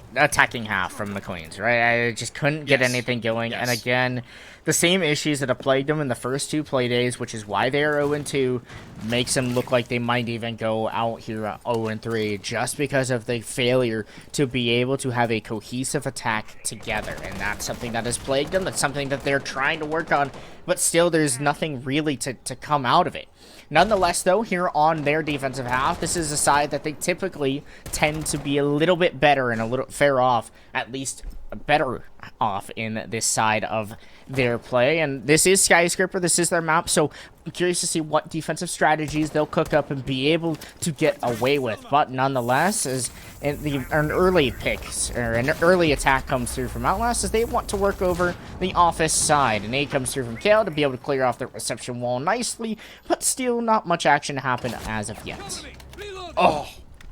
B: half from Mcqueens, right? I just couldn't get anything going.
A: Yes.
B: And again, the same issues that have plagued them in the first 2 play days, which is why they are 0-2, makes them look like they might even go out here at 0-3, just because of the failure to be able to have a cohesive attack together. And that's something that has plagued them. That's something that they're trying to work on, but still there's nothing really to come out of it. Nonetheless, though, here on their defensive half, this is a side that they typically tend to be a little bit better and a little fair off, at least better off in this side of their play. And this is Skyscraper, this is their map, so I'm curious to see what defensive strategies they'll cook up and be able to get away with. But nonetheless, as an early pick or an early attack comes through from Outlast, as they want to work over the office side. An aid comes through from Kale to be able to clear off the reception wall nicely, but still not much action to happen as of yet.
A: Oh,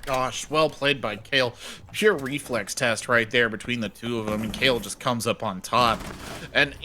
A: gosh, well played by Kale. Pure reflex test right there between the two of them, and Kale just comes up on top. And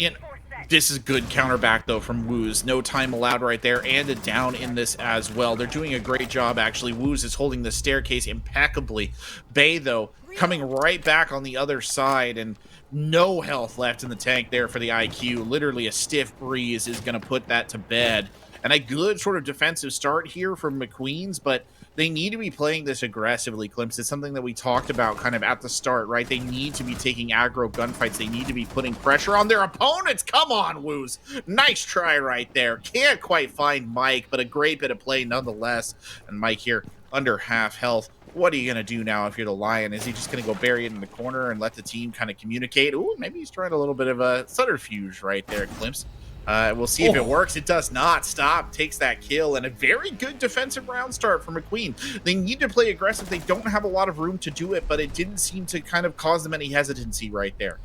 A: this is good counterback, though, from Wooz. No time allowed right there, and a down in this as well. They're doing a great job, actually. Wooz is holding the staircase impeccably. Bay, though, coming right back on the other side, and no health left in the tank there for the IQ. Literally a stiff breeze is going to put that to bed. And a good sort of defensive start here from Mcqueens, but they need to be playing this aggressively, Klims. It's something that we talked about kind of at the start, right? They need to be taking aggro gunfights. They need to be putting pressure on their opponents. Come on, Woos. Nice try right there. Can't quite find Mike, but a great bit of play nonetheless. And Mike here under half health. What are you going to do now if you're the Lion? Is he just going to go bury it in the corner and let the team kind of communicate? Ooh, maybe he's trying a little bit of a subterfuge right there, Klims. We'll see if it works. It does not. Stop takes that kill, and a very good defensive round start for McQueen. They need to play aggressive. They don't have a lot of room to do it, but it didn't seem to kind of cause them any hesitancy right there.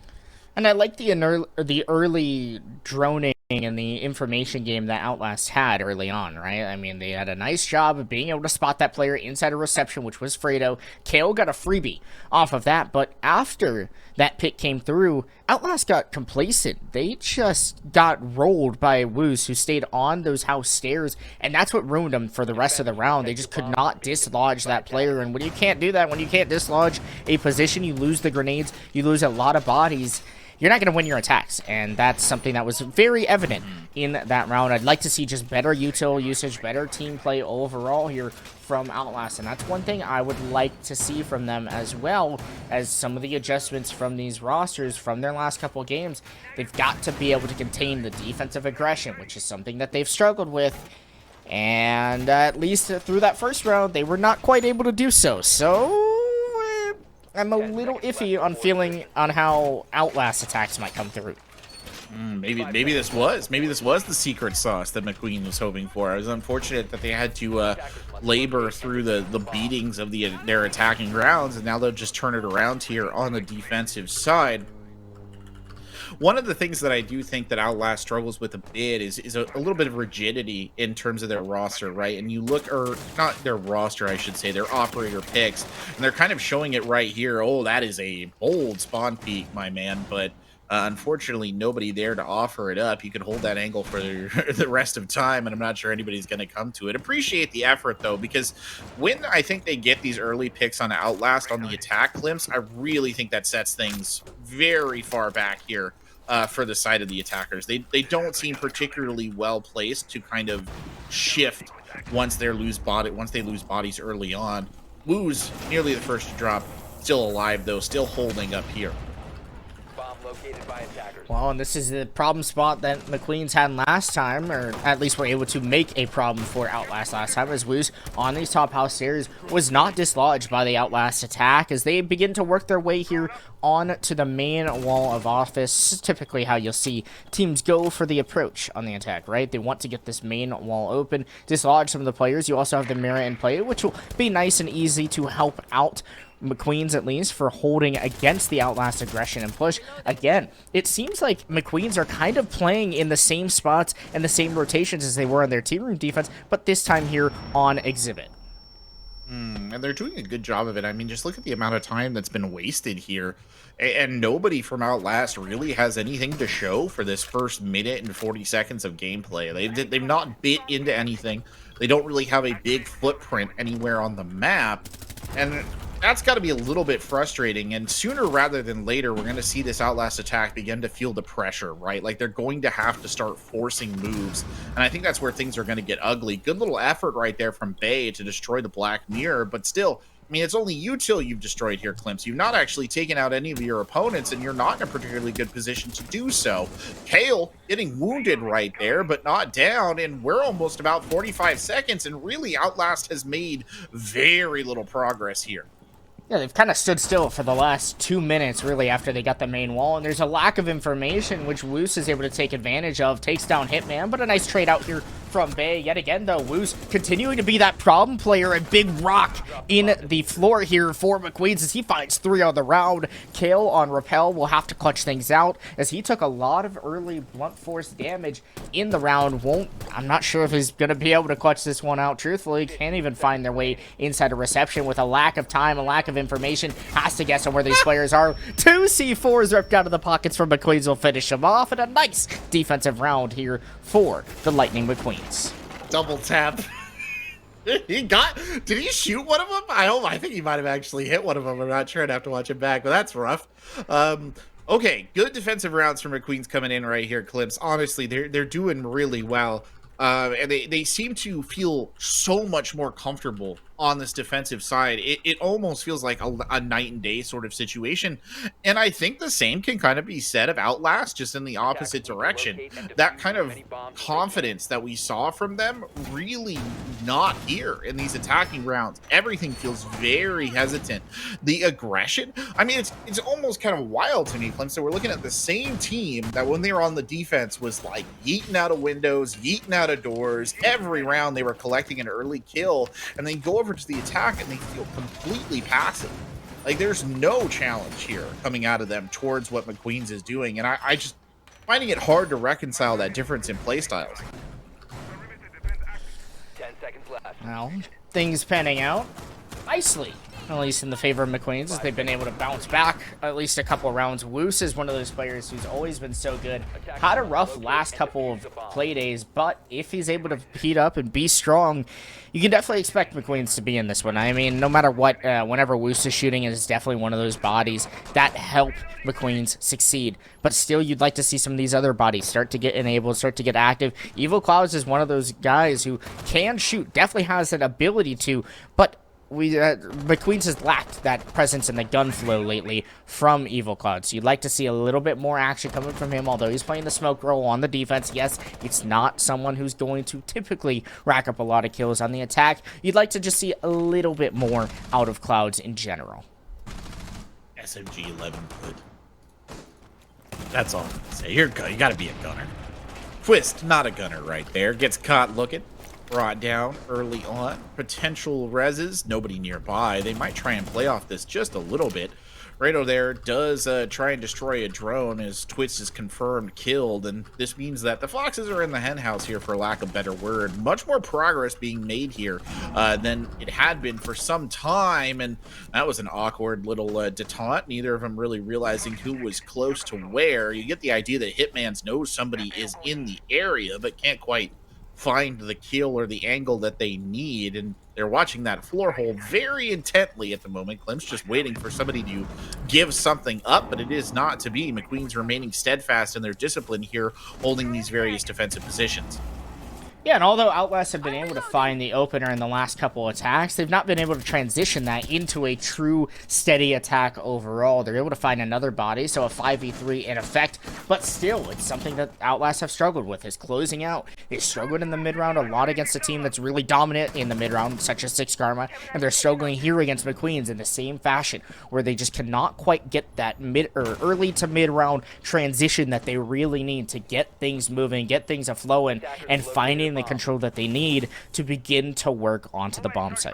B: And I like the early droning and the information game that Outlast had early on, right? I mean, they had a nice job of being able to spot that player inside a reception, which was Fredo. KO got a freebie off of that, but after that pick came through, Outlast got complacent. They just got rolled by Woos, who stayed on those house stairs, and that's what ruined them for the rest of the round. They just could not dislodge that player, and when you can't do that, when you can't dislodge a position, you lose the grenades, you lose a lot of bodies. You're not going to win your attacks, and that's something that was very evident in that round. I'd like to see just better util usage, better team play overall here from Outlast, and that's one thing I would like to see from them, as well as some of the adjustments from these rosters from their last couple of games. They've got to be able to contain the defensive aggression, which is something that they've struggled with, and at least through that first round, they were not quite able to do so. So I'm a little iffy on feeling on how Outlast attacks might come through.
A: Maybe this was the secret sauce that McQueen was hoping for. It was unfortunate that they had to labor through the beatings of their attacking rounds, and now they'll just turn it around here on the defensive side. One of the things that I do think that Outlast struggles with a bit is a little bit of rigidity in terms of their roster, right? And you look, or not their roster, I should say, their operator picks, and they're kind of showing it right here. Oh, that is a bold spawn peak, my man, but unfortunately, nobody there to offer it up. You could hold that angle for the rest of time, and I'm not sure anybody's going to come to it. Appreciate the effort, though, because when I think they get these early picks on Outlast on the attack glimpse, I really think that sets things very far back here for the side of the attackers. They don't seem particularly well placed to kind of shift once they lose bodies early on. Woo's nearly the first to drop, still alive though, still holding up here.
E: Located by attackers.
B: Well, and this is the problem spot that McQueens had last time, or at least were able to make a problem for Outlast last time, as Woos on these top house stairs was not dislodged by the Outlast attack, as they begin to work their way here on to the main wall of office. Typically how you'll see teams go for the approach on the attack, right? They want to get this main wall open, dislodge some of the players. You also have the mirror in play, which will be nice and easy to help out McQueens, at least, for holding against the Outlast aggression and push. Again, it seems like McQueens are kind of playing in the same spots and the same rotations as they were on their team room defense, but this time here on Exhibit.
A: And they're doing a good job of it. I mean, just look at the amount of time that's been wasted here. And nobody from Outlast really has anything to show for this first minute and 40 seconds of gameplay. They've not bit into anything. They don't really have a big footprint anywhere on the map. And that's got to be a little bit frustrating. And sooner rather than later, we're going to see this Outlast attack begin to feel the pressure, right? Like they're going to have to start forcing moves. And I think that's where things are going to get ugly. Good little effort right there from Bay to destroy the Black Mirror. But still, I mean, it's only you till you've destroyed here, Klimps. You've not actually taken out any of your opponents, and you're not in a particularly good position to do so. Kale getting wounded right there, but not down, and we're almost about 45 seconds, and really Outlast has made very little progress here.
B: Yeah, they've kind of stood still for the last 2 minutes, really, after they got the main wall, and there's a lack of information, which Woos is able to take advantage of, takes down Hitman, but a nice trade out here from Bay. Yet again, though, Woos continuing to be that problem player, and big rock in the floor here for Mcqueens as he finds 3 on the round. Kale on Repel will have to clutch things out, as he took a lot of early blunt force damage in the round. I'm not sure if he's going to be able to clutch this one out, truthfully. Can't even find their way inside a reception with a lack of time, a lack of information. Has to guess on where these players are. 2 C4s ripped out of the pockets from Mcqueens will finish him off, and a nice defensive round here for the Lightning Mcqueens.
A: Double tap. Did he shoot one of them? I think he might have actually hit one of them. I'm not sure. I'd have to watch it back, but that's rough. Okay, good defensive rounds from McQueen's coming in right here, Clips. Honestly, they're doing really well. And they seem to feel so much more comfortable on this defensive side. It almost feels like a night and day sort of situation. And I think the same can kind of be said of Outlast, just in the opposite direction. That kind of confidence that we saw from them, really not here in these attacking rounds. Everything feels very hesitant. The aggression, I mean, it's almost kind of wild to me, Clem. So we're looking at the same team that when they were on the defense was like yeeting out of windows, yeeting out of doors. Every round they were collecting an early kill, and then go over to the attack and they feel completely passive. Like there's no challenge here coming out of them towards what McQueen's is doing, and I just finding it hard to reconcile that difference in play styles.
E: 10 seconds left.
B: Well, things panning out nicely, at least in the favor of McQueen's, as they've been able to bounce back at least a couple of rounds. Woos is one of those players who's always been so good. Had a rough last couple of play days, but if he's able to heat up and be strong, you can definitely expect McQueen's to be in this one. I mean, no matter what, whenever Woos is shooting, it is definitely one of those bodies that help McQueen's succeed. But still, you'd like to see some of these other bodies start to get enabled, start to get active. Evil Clouds is one of those guys who can shoot, definitely has that ability to, but McQueen's has lacked that presence in the gun flow lately from Evil Cloud. So you'd like to see a little bit more action coming from him, although he's playing the smoke role on the defense. Yes, it's not someone who's going to typically rack up a lot of kills on the attack. You'd like to just see a little bit more out of Clouds in general.
A: SMG 11 good. That's all I'm gonna say. You gotta be a gunner. Twist, not a gunner right there. Gets caught looking. Brought down early on. Potential reses, nobody nearby. They might try and play off this just a little bit. Rado there does try and destroy a drone as Twitch is confirmed killed, and this means that the Foxes are in the henhouse here, for lack of a better word. Much more progress being made here than it had been for some time, and that was an awkward little detente. Neither of them really realizing who was close to where. You get the idea that Hitman's knows somebody is in the area, but can't quite find the kill or the angle that they need, and they're watching that floor hole very intently at the moment. Clem's just waiting for somebody to give something up, but it is not to be. McQueen's remaining steadfast in their discipline here, holding these various defensive positions.
B: Yeah, and although Outlast have been able to find the opener in the last couple attacks, they've not been able to transition that into a true steady attack overall. They're able to find another body, so a 5v3 in effect, but still, it's something that Outlast have struggled with, is closing out. They struggled in the mid-round a lot against a team that's really dominant in the mid-round, such as Six Karma, and they're struggling here against McQueen's in the same fashion, where they just cannot quite get that early to mid-round transition that they really need to get things moving, get things a-flowing, and finding the control that they need to begin to work onto the bomb site.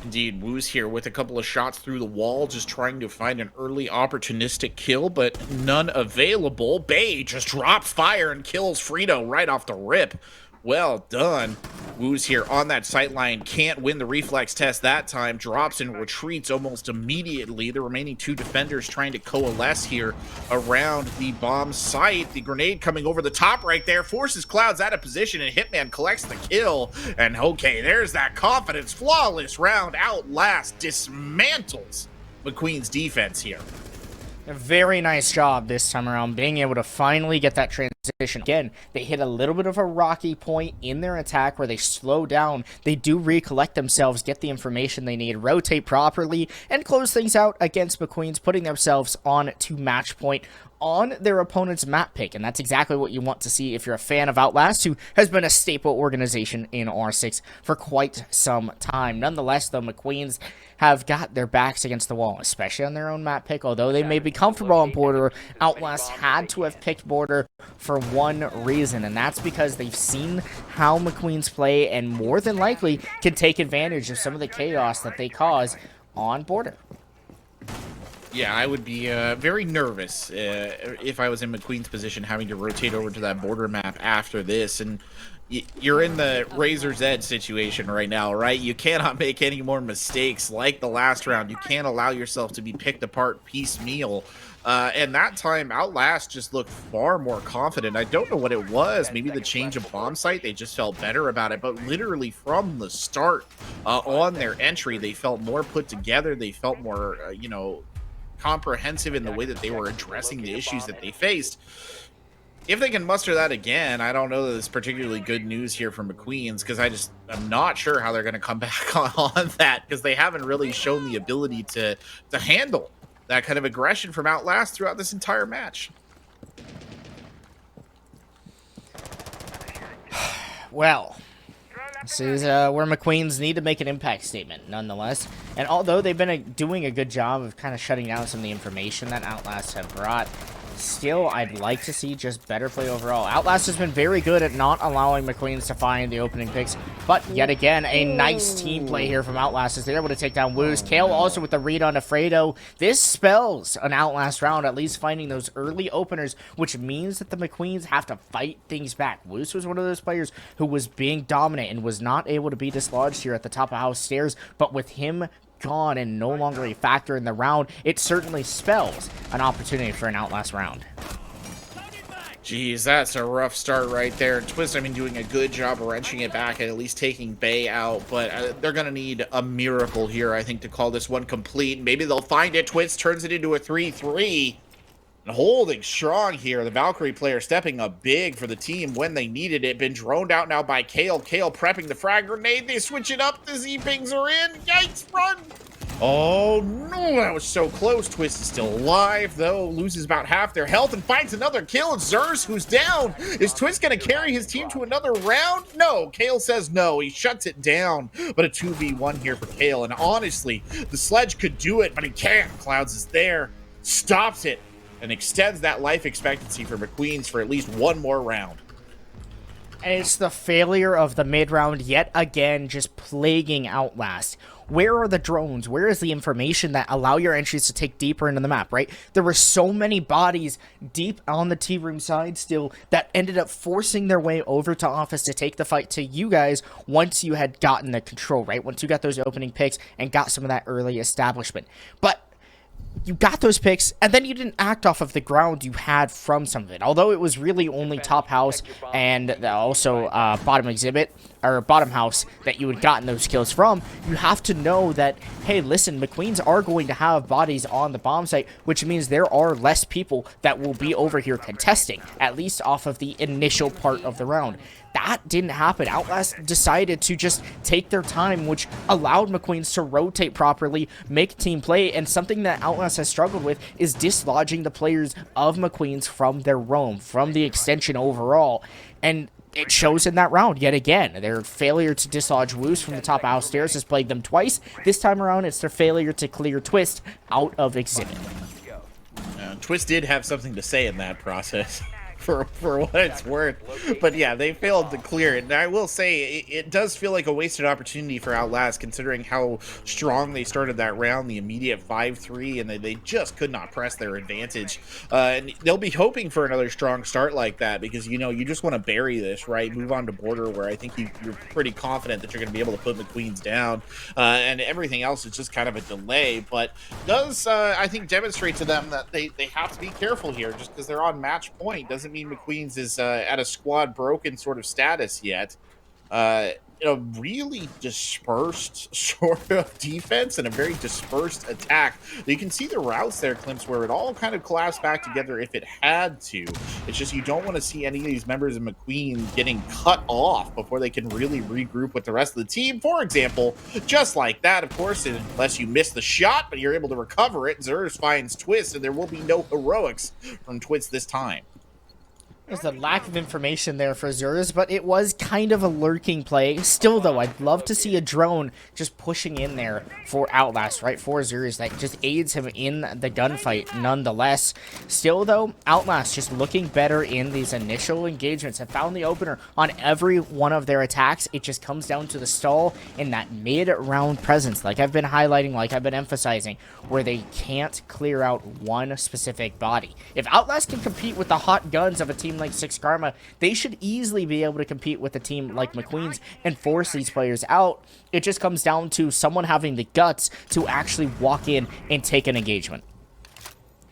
A: Indeed, Woo's here with a couple of shots through the wall, just trying to find an early opportunistic kill, but none available. Bay just drops fire and kills Frito right off the rip. Well done. Woo's here on that sight line, can't win the reflex test that time, drops and retreats almost immediately. The remaining two defenders trying to coalesce here around the bomb site. The grenade coming over the top right there, forces Clouds out of position, and Hitman collects the kill. And okay, there's that confidence. Flawless round. Outlast dismantles Mcqueens' defense here.
B: A very nice job this time around, being able to finally get that transition. Again, they hit a little bit of a rocky point in their attack where they slow down. They do recollect themselves, get the information they need, rotate properly, and close things out against Mcqueens, putting themselves on to match point on their opponent's map pick. And that's exactly what you want to see if you're a fan of Outlast, who has been a staple organization in R6 for quite some time. Nonetheless, though, Mcqueens have got their backs against the wall, especially on their own map pick. Although they may be comfortable on Border, Outlast had to have picked Border for one reason, and that's because they've seen how Mcqueens play and more than likely can take advantage of some of the chaos that they cause on Border.
A: Yeah, I would be very nervous if I was in McQueen's position, having to rotate over to that Border map after this. And you're in the razor's edge situation right now, right? You cannot make any more mistakes like the last round. You can't allow yourself to be picked apart piecemeal. And that time, Outlast just looked far more confident. I don't know what it was. Maybe the change of bomb site, they just felt better about it. But literally from the start, on their entry, they felt more put together. They felt more, comprehensive in the way that they were addressing the issues that they faced. If they can muster that again, I don't know that it's particularly good news here for McQueens, because I'm not sure how they're going to come back on that, because they haven't really shown the ability to handle that kind of aggression from Outlast throughout this entire match.
B: Well, this is where McQueens need to make an impact statement, nonetheless. And although they've been doing a good job of kind of shutting down some of the information that Outlast have brought, still, I'd like to see just better play overall. Outlast has been very good at not allowing McQueens to find the opening picks, but yet again, a nice team play here from Outlast as they're able to take down Woos. Kale also with the read on Afredo. This spells an Outlast round, at least finding those early openers, which means that the McQueens have to fight things back. Woos was one of those players who was being dominant and was not able to be dislodged here at the top of house stairs, but with him gone and no longer a factor in the round, it certainly spells an opportunity for an Outlast round.
A: Jeez, that's a rough start right there. Twist, doing a good job of wrenching it back and at least taking Bay out, but they're going to need a miracle here, I think, to call this one complete. Maybe they'll find it. Twist turns it into a 3-3. And holding strong here. The Valkyrie player stepping up big for the team when they needed it. Been droned out now by Kale. Kale prepping the frag grenade. They switch it up. The Z-pings are in. Yikes, run! Oh, no, that was so close. Twist is still alive, though. Loses about half their health and finds another kill. It's Zers who's down. Is Twist going to carry his team to another round? No, Kale says no. He shuts it down. But a 2v1 here for Kale. And honestly, the sledge could do it, but he can't. Clouds is there. Stops it. And extends that life expectancy for McQueens for at least one more round.
B: And it's the failure of the mid-round yet again, just plaguing Outlast. Where are the drones? Where is the information that allow your entries to take deeper into the map, right? There were so many bodies deep on the T-room side still that ended up forcing their way over to office to take the fight to you guys once you had gotten the control, right? Once you got those opening picks and got some of that early establishment. But you got those picks, and then you didn't act off of the ground you had from some of it. Although it was really only top house and also bottom exhibit, or bottom house, that you had gotten those kills from, you have to know that, hey, listen, McQueens are going to have bodies on the bomb site, which means there are less people that will be over here contesting, at least off of the initial part of the round. That didn't happen. Outlast decided to just take their time, which allowed McQueens to rotate properly, make team play, and something that Outlast has struggled with is dislodging the players of McQueens from their roam, from the extension overall. And it shows in that round yet again. Their failure to dislodge Woos from the top of house stairs has plagued them twice. This time around, it's their failure to clear Twist out of exhibit.
A: Twist did have something to say in that process. for what it's worth. But yeah, they failed to clear it. And I will say, it does feel like a wasted opportunity for Outlast, considering how strong they started that round, the immediate 5-3, and they just could not press their advantage. And they'll be hoping for another strong start like that, because, you know, you just want to bury this, right? Move on to Border, where I think you're pretty confident that you're going to be able to put Mcqueens down. And everything else is just kind of a delay. But does, I think, demonstrate to them that they have to be careful here. Just because they're on match point doesn't mean Mcqueens is at a squad broken sort of status yet. A really dispersed sort of defense and a very dispersed attack. You can see the routes there, Klimps, where it all kind of collapsed back together if it had to. It's just you don't want to see any of these members of McQueen getting cut off before they can really regroup with the rest of the team. For example, just like that, of course, unless you miss the shot, but you're able to recover it, Zers finds Twist, and there will be no heroics from Twist this time.
B: There's a lack of information there for Zers, but it was kind of a lurking play. Still, though, I'd love to see a drone just pushing in there for Outlast, right? For Zers, that just aids him in the gunfight nonetheless. Still, though, Outlast just looking better in these initial engagements and found the opener on every one of their attacks. It just comes down to the stall in that mid-round presence, like I've been highlighting, like I've been emphasizing, where they can't clear out one specific body. If Outlast can compete with the hot guns of a team like Six Karma, they should easily be able to compete with a team like Mcqueens and force these players out. It just comes down to someone having the guts to actually walk in and take an engagement.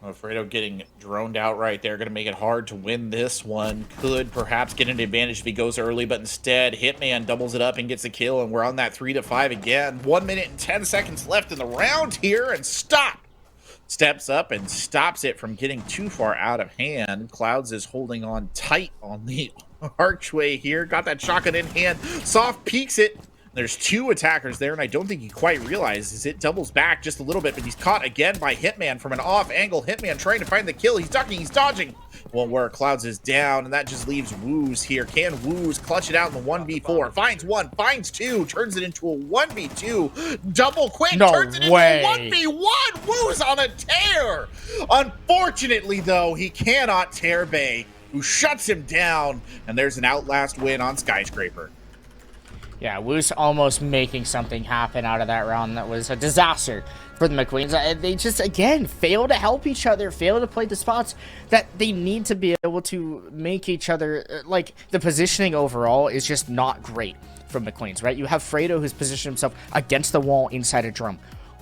A: Fredo getting droned out right there, going to make it hard to win this one. Could perhaps get an advantage if he goes early, but instead Hitman doubles it up and gets a kill, and we're on that 3-5 again. 1 minute and 10 seconds left in the round here, and stop! Steps up and stops it from getting too far out of hand. Clouds is holding on tight on the archway here. Got that shotgun in hand. Soft peeks it. There's two attackers there, and I don't think he quite realizes it. Doubles back just a little bit, but he's caught again by Hitman from an off-angle. Hitman trying to find the kill. He's ducking, he's dodging. Won't work. Clouds is down, and that just leaves Woos here. Can Woos clutch it out in the 1v4? Finds one, finds two, turns it into a 1v2. Double quick, turns it into a 1v1. Woos on a tear. Unfortunately, though, he cannot tear Bay, who shuts him down, and there's an Outlast win on Skyscraper.
B: Yeah, Woos almost making something happen out of that round. That was a disaster for the McQueens. They just, again, fail to help each other, fail to play the spots that they need to be able to make each other, like, the positioning overall is just not great from McQueens, right? You have Fredo who's positioned himself against the wall inside a drum.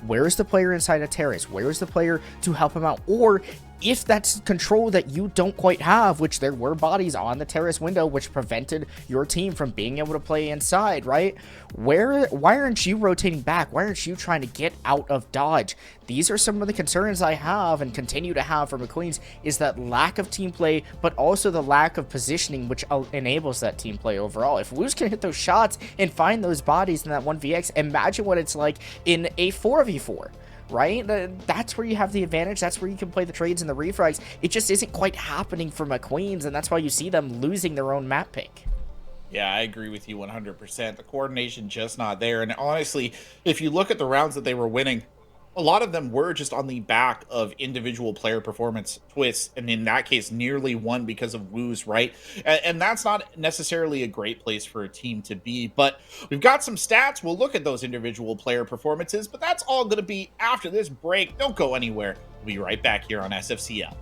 B: Where is the player inside a terrace? Where is the player to help him out? Or if that's control that you don't quite have, which there were bodies on the terrace window which prevented your team from being able to play inside, right? Why aren't you rotating back? Why aren't you trying to get out of dodge? These are some of the concerns I have and continue to have for McQueens, is that lack of team play, but also the lack of positioning, which enables that team play overall. If Woos can hit those shots and find those bodies in that 1vx, imagine what it's like in a 4v4. Right? That's where you have the advantage. That's where you can play the trades and the refrags. It just isn't quite happening for McQueens, and that's why you see them losing their own map pick.
A: Yeah, I agree with you 100%. The coordination just not there. And honestly, if you look at the rounds that they were winning, a lot of them were just on the back of individual player performance twists, and in that case, nearly won because of Woos, right? And that's not necessarily a great place for a team to be, but we've got some stats. We'll look at those individual player performances, but that's all going to be after this break. Don't go anywhere. We'll be right back here on SFCL.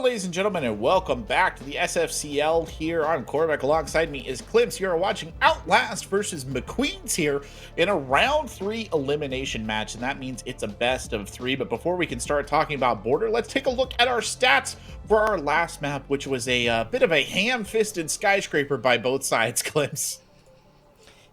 A: ladies and gentlemen, and welcome back to the SFCL here on quarterback. Alongside me is Klims. You are watching Outlast versus Mcqueens here in a round 3 elimination match, and that means it's a best of 3. But before we can start talking about Border, let's take a look at our stats for our last map, which was a bit of a ham-fisted skyscraper by both sides, Klims.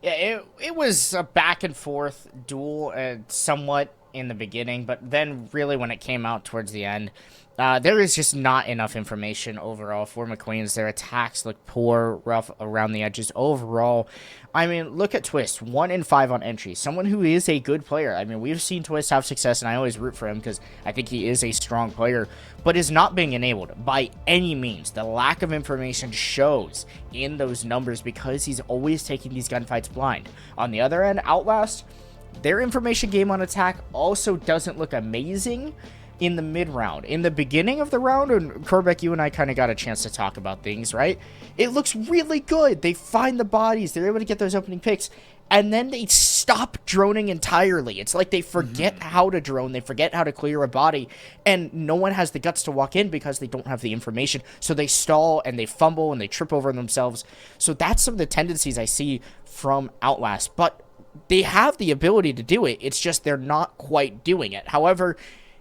B: Yeah, it was a back and forth duel, somewhat in the beginning, but then really when it came out towards the end, there is just not enough information overall for Mcqueens. Their attacks look poor, rough around the edges overall. I mean, look at Twist, 1 in 5 on entry. Someone who is a good player. I mean, we've seen Twist have success, and I always root for him because I think he is a strong player, but is not being enabled by any means. The lack of information shows in those numbers because he's always taking these gunfights blind. On the other end, Outlast, their information game on attack also doesn't look amazing in the mid-round. In the beginning of the round, and Korbeck, you and I kind of got a chance to talk about things, right? It looks really good. They find the bodies. They're able to get those opening picks, and then they stop droning entirely. It's like they forget how to drone. They forget how to clear a body, and no one has the guts to walk in because they don't have the information. So they stall, and they fumble, and they trip over themselves. So that's some of the tendencies I see from Outlast, but they have the ability to do it. It's just they're not quite doing it. However,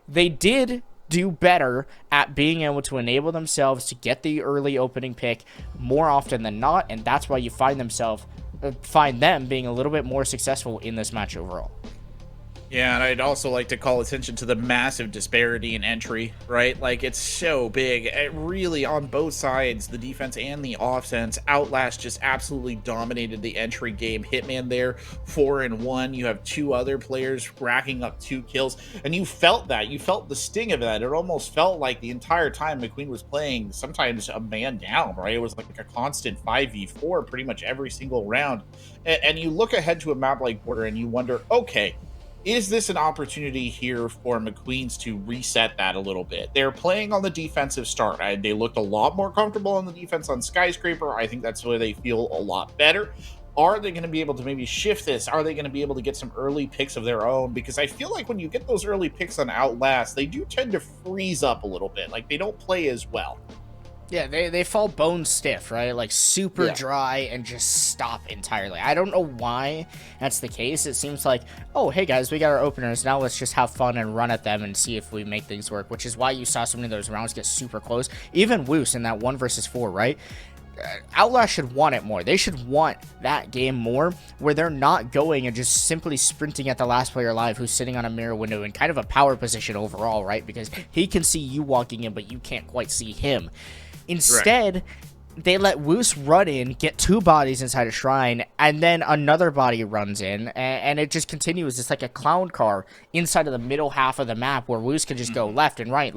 B: they did do better at being able to enable themselves to get the early opening pick more often than not, and that's why you find them being a little bit more successful in this match overall.
A: Yeah, and I'd also like to call attention to the massive disparity in entry, right? Like, it's so big. It really, on both sides, the defense and the offense, Outlast just absolutely dominated the entry game. Hitman there, 4-1. You have 2 other players racking up 2 kills, and you felt that. You felt the sting of that. It almost felt like the entire time McQueen was playing, sometimes a man down, right? It was like a constant 5v4 pretty much every single round. And you look ahead to a map like Border, and you wonder, okay, is this an opportunity here for Mcqueens to reset that a little bit? They're playing on the defensive start. They looked a lot more comfortable on the defense on Skyscraper. I think that's where they feel a lot better. Are they going to be able to maybe shift this? Are they going to be able to get some early picks of their own? Because I feel like when you get those early picks on Outlast, they do tend to freeze up a little bit. Like, they don't play as well.
B: Yeah, they fall bone stiff, right? Like super dry and just stop entirely. I don't know why that's the case. It seems like, oh, hey guys, we got our openers. Now let's just have fun and run at them and see if we make things work, which is why you saw so many of those rounds get super close. Even Woos in that 1 versus 4, right? Outlast should want it more. They should want that game more where they're not going and just simply sprinting at the last player alive who's sitting on a mirror window in kind of a power position overall, right? Because he can see you walking in, but you can't quite see him. Instead, they let Woos run in, get 2 bodies inside a shrine, and then another body runs in, and it just continues. It's like a clown car inside of the middle half of the map where Woos can just go left and right,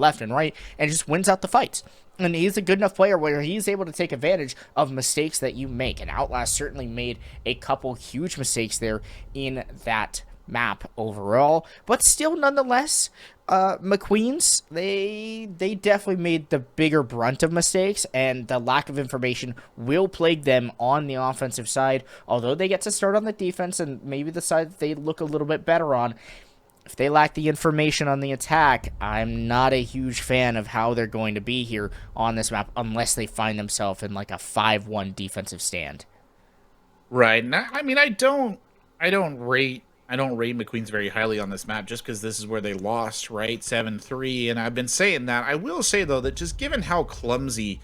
B: and just wins out the fights. And he's a good enough player where he's able to take advantage of mistakes that you make, and Outlast certainly made a couple huge mistakes there in that map overall, but still nonetheless, Mcqueens, they definitely made the bigger brunt of mistakes, and the lack of information will plague them on the offensive side. Although they get to start on the defense and maybe the side that they look a little bit better on, if they lack the information on the attack, I'm not a huge fan of how they're going to be here on this map unless they find themselves in like a 5-1 defensive stand.
A: Right. I mean, I don't rate Mcqueens very highly on this map just because this is where they lost, right? 7-3, and I've been saying that. I will say, though, that just given how clumsy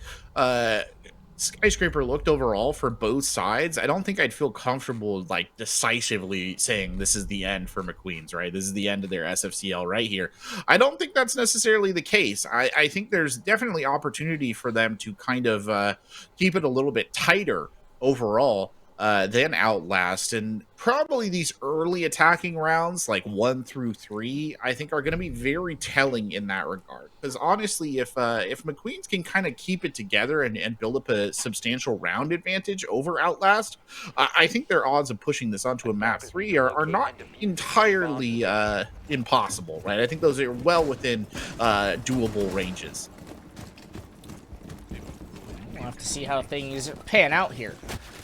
A: Skyscraper looked overall for both sides, I don't think I'd feel comfortable, like, decisively saying this is the end for Mcqueens, right? This is the end of their SFCL right here. I don't think that's necessarily the case. I think there's definitely opportunity for them to kind of keep it a little bit tighter overall than Outlast, and probably these early attacking rounds like 1 through 3 I think are going to be very telling in that regard, because honestly, if Mcqueens can kind of keep it together and build up a substantial round advantage over Outlast, I think their odds of pushing this onto a map 3 are not entirely impossible, right? I think those are well within doable ranges.
B: We'll have to see how things pan out here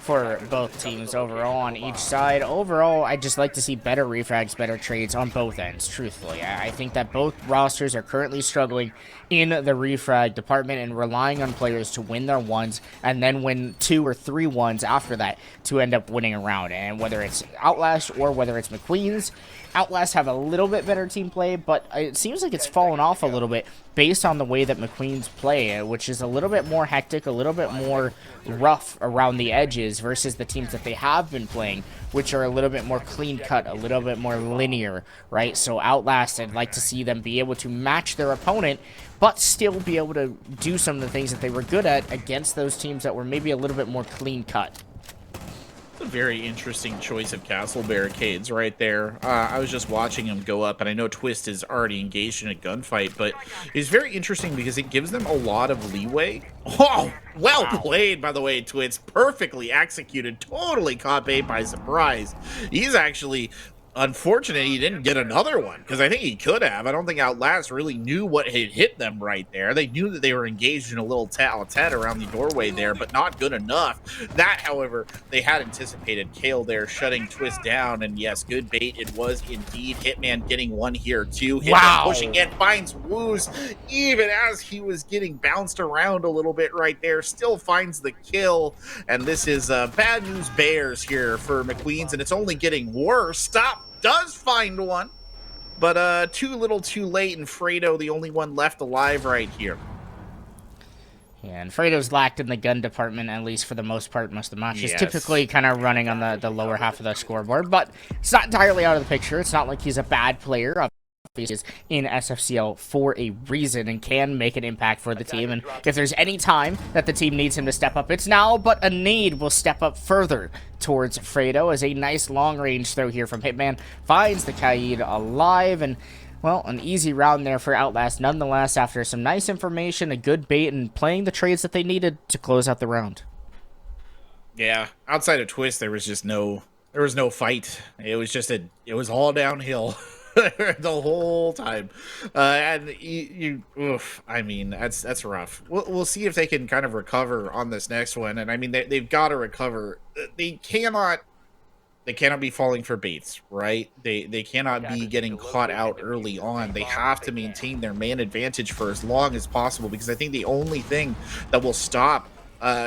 B: for both teams overall on each side. Overall, I just like to see better refrags, better trades on both ends, truthfully. I think that both rosters are currently struggling in the refrag department and relying on players to win their ones and then win 2 or 3 ones after that to end up winning a round. And whether it's Outlast or whether it's Mcqueens, Outlast have a little bit better team play, but it seems like it's fallen off a little bit based on the way that Mcqueens play, which is a little bit more hectic, a little bit more rough around the edges versus the teams that they have been playing, which are a little bit more clean cut, a little bit more linear, right? So Outlast, I'd like to see them be able to match their opponent, but still be able to do some of the things that they were good at against those teams that were maybe a little bit more clean cut.
A: It's a very interesting choice of castle barricades right there. I was just watching him go up, and I know Twist is already engaged in a gunfight, but it's very interesting because it gives them a lot of leeway. Oh, well played, by the way, Twist. Perfectly executed. Totally caught bait by surprise. He's actually... unfortunate he didn't get another one, because I think he could have. I don't think Outlast really knew what had hit them right there. They knew that they were engaged in a little tete-a-tete around the doorway there, but not good enough. That, however, they had anticipated. Kale there shutting Twist down, and yes, good bait. It was indeed. Hitman getting one here, too. Hitman pushing in, finds Woos, even as he was getting bounced around a little bit right there. Still finds the kill, and this is bad news bears here for Mcqueens, and it's only getting worse. Stop does find one, but too little too late, and Fredo the only one left alive right here.
B: Yeah, and Fredo's lacked in the gun department, at least for the most part, most of the matches.
A: Yes.
B: Typically kind of running on the lower half of the scoreboard, but it's not entirely out of the picture. It's not like he's a bad player. Is in SFCL for a reason and can make an impact for the team, and if there's any time that the team needs him to step up, it's now. But a nade will step up further towards Fredo as a nice long-range throw here from Hitman finds the Kaid alive, and well, an easy round there for Outlast nonetheless after some nice information, a good bait, and playing the trades that they needed to close out the round.
A: Yeah, outside of Twist, there was no fight. It was all downhill. The whole time, and I mean, that's rough. We'll see if they can kind of recover on this next one, and I mean, they've got to recover. They cannot be falling for baits, right? They cannot be getting caught out early on. They have to maintain their man advantage for as long as possible, because I think the only thing that will stop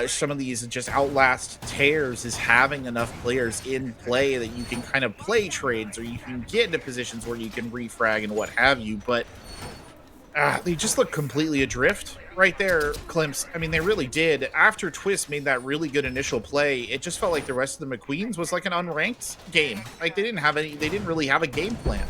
A: some of these just Outlast tears is having enough players in play that you can kind of play trades, or you can get into positions where you can refrag and what have you. But they just look completely adrift right there, Clemps. I mean, they really did. After Twist made that really good initial play, it just felt like the rest of the Mcqueens was like an unranked game. Like they didn't really have a game plan.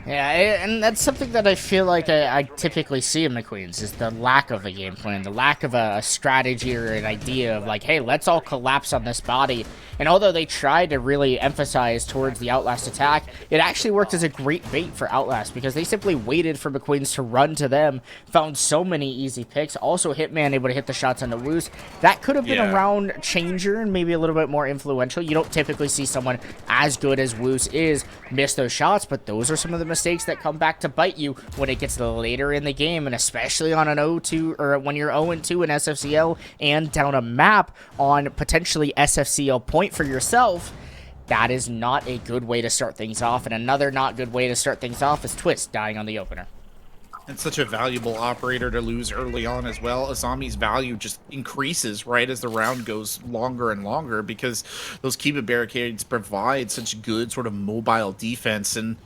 B: Yeah, and that's something that I feel like I typically see in Mcqueens, is the lack of a game plan, the lack of a strategy or an idea of like, hey, let's all collapse on this body. And although they tried to really emphasize towards the Outlast attack, it actually worked as a great bait for Outlast, because they simply waited for Mcqueens to run to them, found so many easy picks. Also, Hitman able to hit the shots on the Woos. That could have been a round changer and maybe a little bit more influential. You don't typically see someone as good as Woos is miss those shots, but those are some of the mistakes that come back to bite you when it gets later in the game, and especially on an 0-2, or when you're 0-2 in SFCL and down a map on potentially SFCL point for yourself. That is not a good way to start things off, and another not good way to start things off is Twist dying on the opener.
A: And such a valuable operator to lose early on as well. Azami's value just increases right as the round goes longer and longer, because those Kiba barricades provide such good sort of mobile defense, and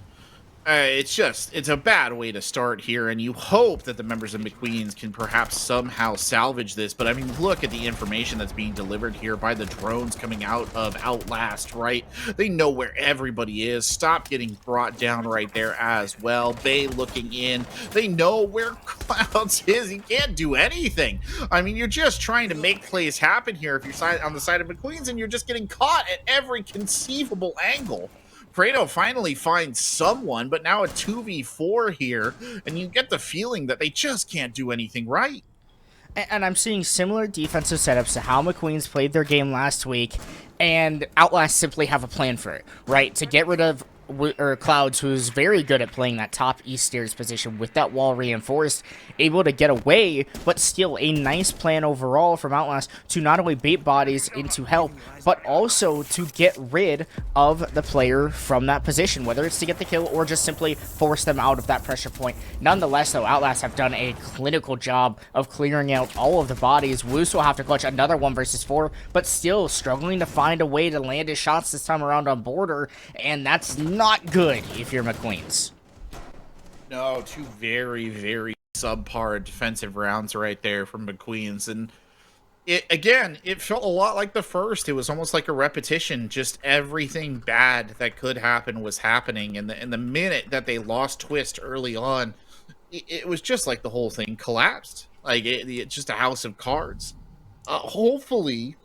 A: it's a bad way to start here, and you hope that the members of Mcqueens can perhaps somehow salvage this. But I mean, look at the information that's being delivered here by the drones coming out of Outlast, right? They know where everybody is. Stop getting brought down right there as well. Bay looking in. They know where Clouds is. He can't do anything. I mean, you're just trying to make plays happen here if you're on the side of Mcqueens, and you're just getting caught at every conceivable angle. Fredo finally finds someone, but now a 2v4 here, and you get the feeling that they just can't do anything right.
B: And I'm seeing similar defensive setups to how Mcqueens played their game last week, and Outlast simply have a plan for it, right? To get rid of Clouds, who's very good at playing that top east stairs position with that wall reinforced, able to get away, but still a nice plan overall from Outlast to not only bait bodies into help, but also to get rid of the player from that position, whether it's to get the kill or just simply force them out of that pressure point. Nonetheless, though, Outlast have done a clinical job of clearing out all of the bodies. Woos will have to clutch another 1 versus 4, but still struggling to find a way to land his shots this time around on border, and that's not good if you're Mcqueens.
A: No, two very, very subpar defensive rounds right there from Mcqueens. And it felt a lot like the first. It was almost like a repetition. Just everything bad that could happen was happening. And the minute that they lost Twist early on, it was just like the whole thing collapsed. Like, it's just a house of cards. Hopefully,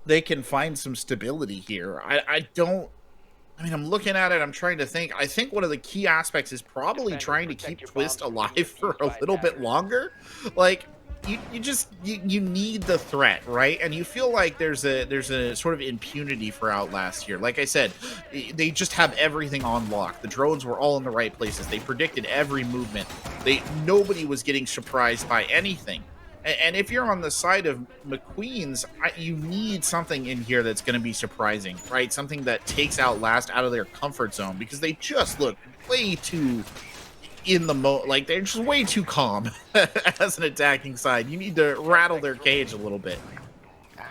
A: they can find some stability here. I mean, I'm looking at it, I'm trying to think. I think one of the key aspects is probably trying to keep Twist alive for a little bit longer. Like, you need the threat, right? And you feel like there's a sort of impunity for Outlast here. Like I said, they just have everything on lock. The drones were all in the right places. They predicted every movement. Nobody was getting surprised by anything. And if you're on the side of Mcqueens, you need something in here that's going to be surprising, right? Something that takes Outlast out of their comfort zone, because they just look way too like they're just way too calm as an attacking side. You need to rattle their cage a little bit.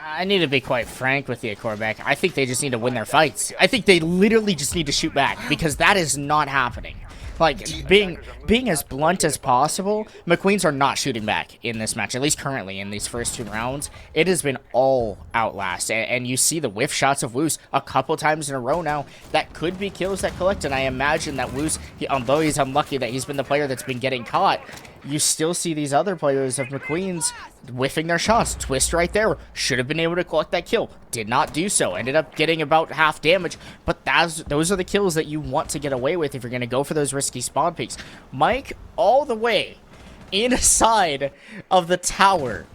B: I need to be quite frank with you, Corbeck. I think they just need to win their fights. I think they literally just need to shoot back, because that is not happening. Like, being as blunt as possible, Mcqueens are not shooting back in this match, at least currently in these first 2 rounds. It has been all Outlast, and you see the whiff shots of Woos a couple times in a row now. That could be kills that collect, and I imagine that Woos, although he's unlucky that he's been the player that's been getting caught, you still see these other players of Mcqueens whiffing their shots. Twist right there. Should have been able to collect that kill. Did not do so. Ended up getting about half damage. But those are the kills that you want to get away with if you're going to go for those risky spawn peaks. Mike, all the way inside of the tower.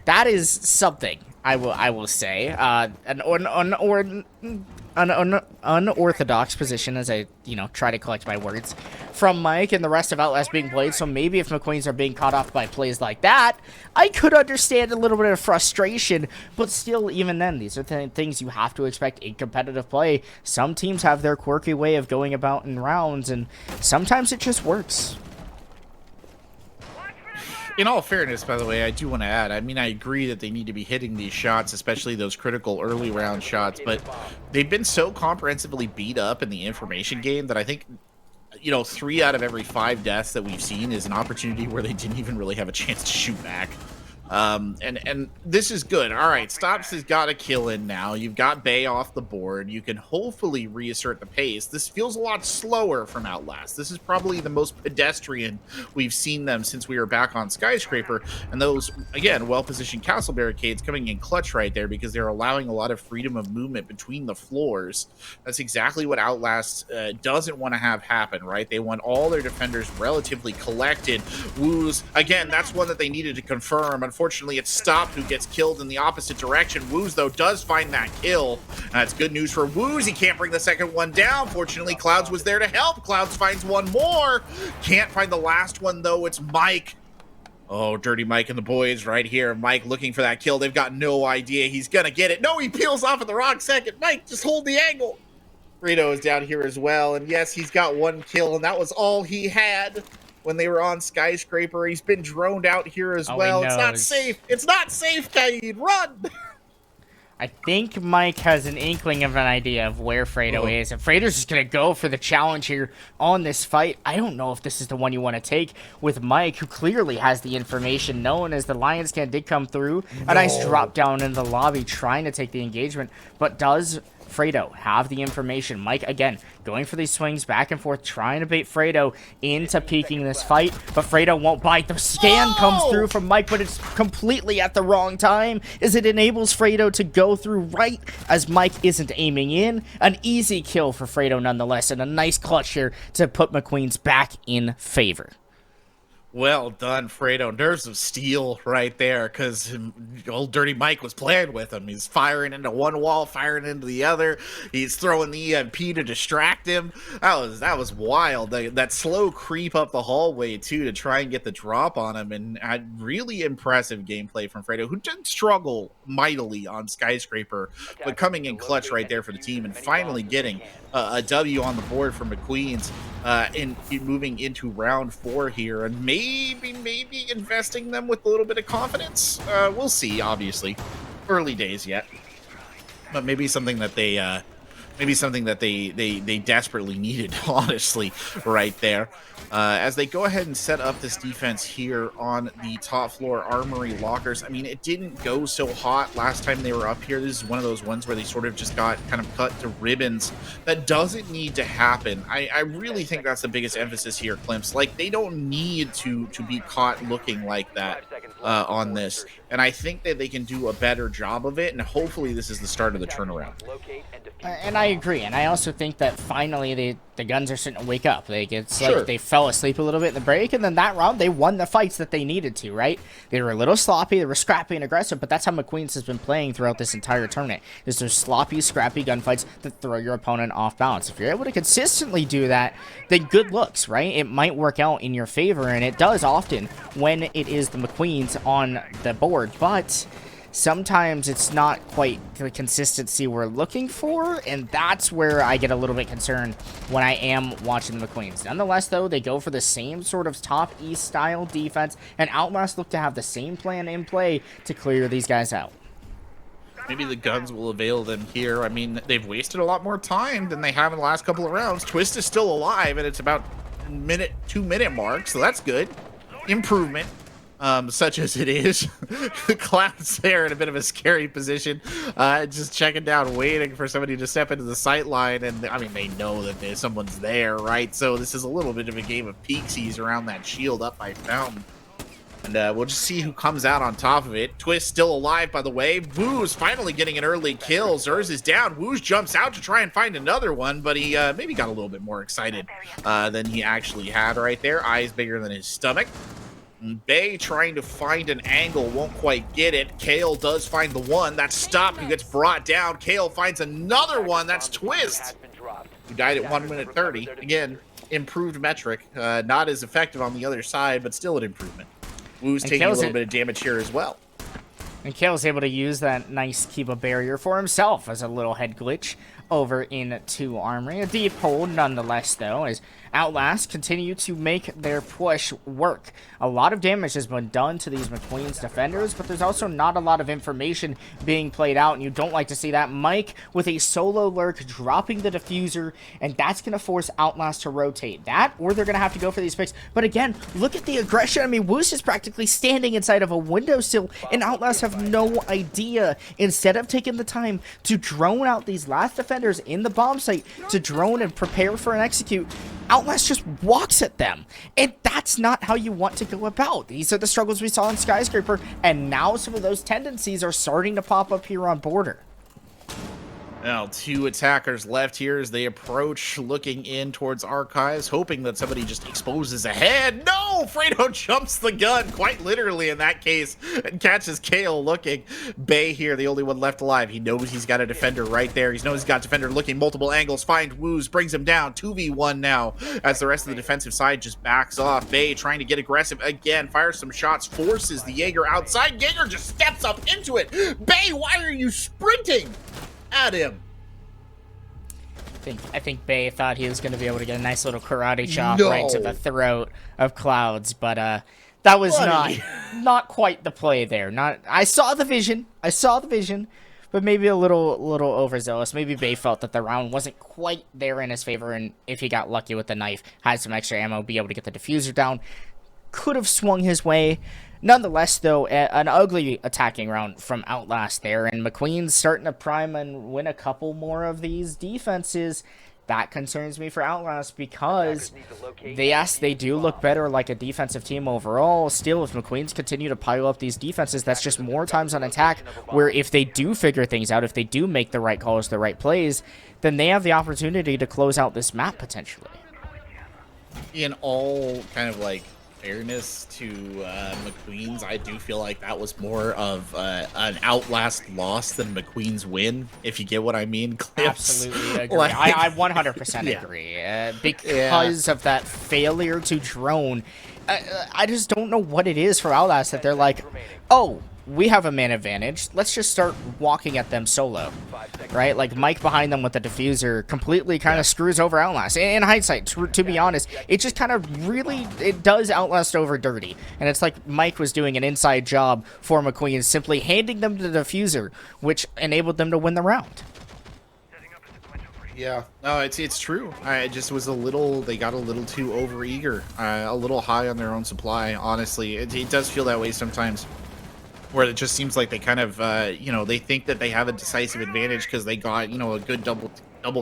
B: That is something, I will say. An unorthodox position, as I, try to collect my words, from Mike and the rest of Outlast being played. So maybe if Mcqueens are being caught off by plays like that, I could understand a little bit of frustration. But still, even then, these are things you have to expect in competitive play. Some teams have their quirky way of going about in rounds, and sometimes it just works.
A: In all fairness, by the way, I do want to add, I mean, I agree that they need to be hitting these shots, especially those critical early round shots, but they've been so comprehensively beat up in the information game that I think, 3 out of every 5 deaths that we've seen is an opportunity where they didn't even really have a chance to shoot back. And this is good. All right, Stops has got a kill in now. You've got Bay off the board. You can hopefully reassert the pace. This feels a lot slower from Outlast. This is probably the most pedestrian we've seen them since we were back on Skyscraper. And those, again, well-positioned castle barricades coming in clutch right there, because they're allowing a lot of freedom of movement between the floors. That's exactly what Outlast doesn't want to have happen, right? They want all their defenders relatively collected. Woos, again, that's one that they needed to confirm. Unfortunately, it's Stopped who gets killed in the opposite direction. Woos, though, does find that kill. That's good news for Woos. He can't bring the second one down. Fortunately, Clouds was there to help. Clouds finds one more. Can't find the last one, though. It's Mike. Oh, Dirty Mike and the boys right here. Mike looking for that kill. They've got no idea he's going to get it. No, he peels off at the wrong second. Mike, just hold the angle. Rito is down here as well. And yes, he's got 1 kill, and that was all he had when they were on Skyscraper. He's been droned out here as well. It's not safe. It's not safe, Kaid. Run!
B: I think Mike has an inkling of an idea of where Fredo is. And Fredo's just going to go for the challenge here on this fight. I don't know if this is the one you want to take with Mike, who clearly has the information, known as the Lions Can did come through. A nice drop down in the lobby trying to take the engagement. But does Fredo have the information? Mike, again, going for these swings back and forth, trying to bait Fredo into peeking this fight, but Fredo won't bite. The scan comes through from Mike, but it's completely at the wrong time, as it enables Fredo to go through right as Mike isn't aiming in. An easy kill for Fredo nonetheless, and a nice clutch here to put Mcqueens back in favor.
A: Well done, Fredo. Nerves of steel right there, because old Dirty Mike was playing with him. He's firing into one wall, firing into the other. He's throwing the EMP to distract him. That was wild. That slow creep up the hallway, too, to try and get the drop on him. And really impressive gameplay from Fredo, who did struggle mightily on Skyscraper, but coming in clutch right there for the team and finally getting a W on the board for Mcqueens in moving into round 4 here. And maybe investing them with a little bit of confidence. We'll see, obviously. Early days yet. But maybe something that they desperately needed, honestly, right there. As they go ahead and set up this defense here on the top floor armory lockers. I mean, it didn't go so hot last time they were up here. This is one of those ones where they sort of just got kind of cut to ribbons. That doesn't need to happen. I really think that's the biggest emphasis here, Klimps. Like, they don't need to be caught looking like that on this. And I think that they can do a better job of it, and hopefully this is the start of the turnaround.
B: And I agree, and I also think that finally the guns are starting to wake up. It's
A: Sure.
B: like they fell asleep a little bit in the break, and then that round they won the fights that they needed to, right? They were a little sloppy, they were scrappy and aggressive, but that's how Mcqueens has been playing throughout this entire tournament. Is those sloppy, scrappy gunfights that throw your opponent off balance. If you're able to consistently do that, then good looks, right? It might work out in your favor, and it does often when it is the Mcqueens on the board, but sometimes it's not quite the consistency we're looking for, and that's where I get a little bit concerned when I am watching the Mcqueens. Nonetheless, though, they go for the same sort of top East style defense, and Outlast look to have the same plan in play to clear these guys out.
A: Maybe the guns will avail them here. I mean, they've wasted a lot more time than they have in the last couple of rounds. Twist is still alive, and it's about 2-minute mark, so that's good. Improvement. Such as it is. Cloud's there in a bit of a scary position, just checking down, waiting for somebody to step into the sight line, and I mean, they know that someone's there, right? So this is a little bit of a game of peeksies around that shield up by Fountain. And we'll just see who comes out on top of it. Twist still alive, by the way. Woo's finally getting an early kill. Zers is down. Woo's jumps out to try and find another one, but he maybe got a little bit more excited than he actually had right there. Eyes bigger than his stomach. Bay trying to find an angle, won't quite get it. Kale does find the one. That's Stop, who gets brought down. Kale finds another one. That's Twist, who died at 1 minute 30. Again, improved metric. Not as effective on the other side, but still an improvement. Woo's taking a little bit of damage here as well.
B: And Kale's able to use that nice keep a barrier for himself as a little head glitch over into Armory. A deep hold nonetheless, though, as Outlast continue to make their push work. A lot of damage has been done to these Mcqueens defenders, but there's also not a lot of information being played out, and you don't like to see that. Mike with a solo lurk dropping the diffuser, and that's going to force Outlast to rotate. That, or they're going to have to go for these picks. But again, look at the aggression. I mean, Woos is practically standing inside of a windowsill, and Outlast have no idea. Instead of taking the time to drone out these last defenders in the bomb site, to drone and prepare for an execute, Outlast just walks at them, and that's not how you want to go about. These are the struggles we saw in Skyscraper, and now some of those tendencies are starting to pop up here on Border.
A: Now, 2 attackers left here as they approach, looking in towards Archives, hoping that somebody just exposes a head. No! Fredo jumps the gun, quite literally in that case, and catches Kale looking. Bay here, the only one left alive. He knows he's got a defender right there. He knows he's got a defender looking multiple angles. Find Woos, brings him down. 2v1 now, as the rest of the defensive side just backs off. Bay trying to get aggressive again, fires some shots, forces the Jaeger outside. Jaeger just steps up into it. Bay, why are you sprinting at him?
B: I think Bay thought he was going to be able to get a nice little karate chop right to the throat of Clouds, but that was not quite the play there. I saw the vision, but maybe a little overzealous. Maybe Bay felt that the round wasn't quite there in his favor, and if he got lucky with the knife, had some extra ammo, be able to get the diffuser down, could have swung his way. Nonetheless, though, an ugly attacking round from Outlast there, and Mcqueen's starting to prime and win a couple more of these defenses. That concerns me for Outlast because, yes, they do look better like a defensive team overall. Still, if Mcqueen's continue to pile up these defenses, that's just more times on attack where if they do figure things out, if they do make the right calls, the right plays, then they have the opportunity to close out this map potentially.
A: In all kind of like fairness to Mcqueens, I do feel like that was more of an Outlast loss than Mcqueens win, if you get what I mean, Clips.
B: Absolutely agree.
A: Like-
B: I 100%
A: Yeah.
B: agree. Because of that failure to drone, I just don't know what it is for Outlast that they're like, oh, we have a man advantage. Let's just start walking at them solo, right? Like Mike behind them with the diffuser completely kind of screws over Outlast. In hindsight, to be honest, it just kind of really, it does Outlast over dirty. And it's like Mike was doing an inside job for Mcqueens, simply handing them the diffuser, which enabled them to win the round.
A: Yeah, no, it's true. I just was they got a little too overeager, a little high on their own supply, honestly. It does feel that way sometimes, where it just seems like they kind of, they think that they have a decisive advantage because they got, a good double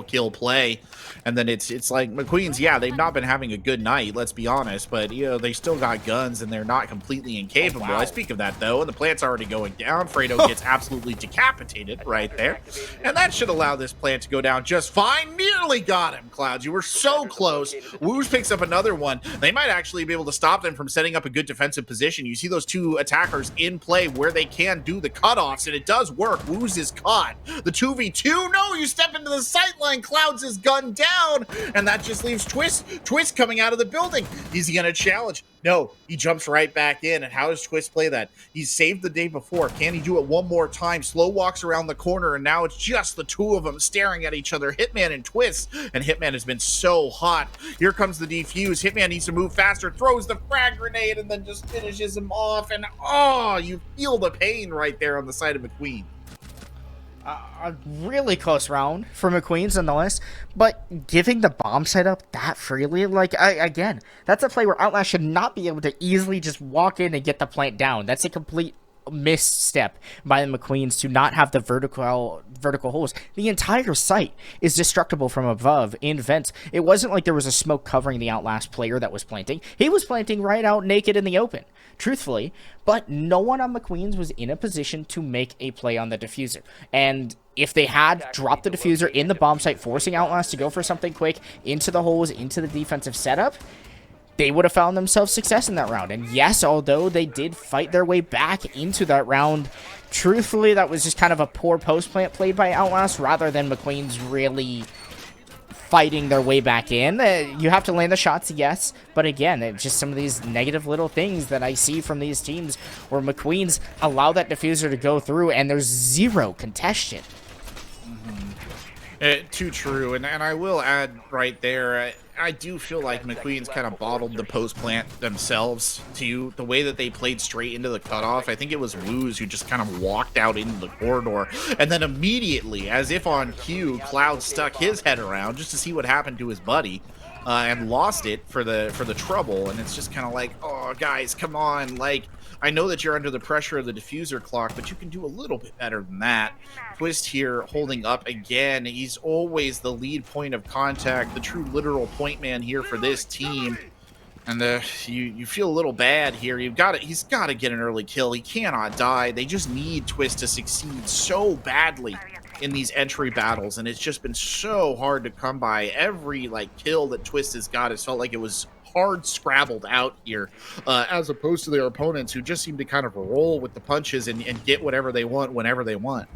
A: kill play, and then it's like Mcqueens, yeah, they've not been having a good night, let's be honest, but they still got guns and they're not completely incapable. I speak of that though, and the plant's already going down. Fredo gets absolutely decapitated right there, and that should allow this plant to go down just fine. Nearly got him, Clouds. You were so close. Woos picks up another one. They might actually be able to stop them from setting up a good defensive position. You see those two attackers in play where they can do the cutoffs, and it does work. Woos is caught. The 2v2, no, you step into the sight line. Clouds is gunned down, and that just leaves Twist coming out of the building. Is he gonna challenge? No, he jumps right back in. And how does Twist play that? He's saved the day before. Can he do it one more time? Slow walks around the corner, and now it's just the two of them staring at each other, Hitman and Twist. And Hitman has been so hot. Here comes the defuse. Hitman needs to move faster, throws the frag grenade, and then just finishes him off. And you feel the pain right there on the side of McQueen.
B: A really close round for Mcqueens nonetheless, but giving the bomb site up that freely, again, that's a play where Outlast should not be able to easily just walk in and get the plant down. That's a complete misstep by the Mcqueens to not have the vertical holes. The entire site is destructible from above in vents. It wasn't like there was a smoke covering the Outlast player that was planting. He was planting right out naked in the open, truthfully, but no one on Mcqueens was in a position to make a play on the diffuser. And if they had dropped the diffuser in the bomb site, forcing Outlast to go for something quick into the holes, into the defensive setup, they would have found themselves success in that round. And yes, although they did fight their way back into that round, truthfully, that was just kind of a poor post plant played by Outlast rather than McQueen's really fighting their way back in. You have to land the shots, yes, but again, it's just some of these negative little things that I see from these teams where McQueen's allow that diffuser to go through and there's zero contention.
A: Too true, and I will add right there, I do feel like McQueen's kind of bottled the post plant themselves to the way that they played straight into the cutoff. I think it was Woos who just kind of walked out into the corridor, and then immediately, as if on cue, Cloud stuck his head around just to see what happened to his buddy, and lost it for the trouble. And it's just kind of like, oh guys, come on, like, I know that you're under the pressure of the diffuser clock, but you can do a little bit better than that. Twist here holding up again. He's always the lead point of contact, the true literal point man here for this team. And you feel a little bad here. He's got to get an early kill. He cannot die. They just need Twist to succeed so badly in these entry battles, and it's just been so hard to come by. Every kill that Twist has got has felt like it was hard scrabbled out here, as opposed to their opponents who just seem to kind of roll with the punches and get whatever they want whenever they want.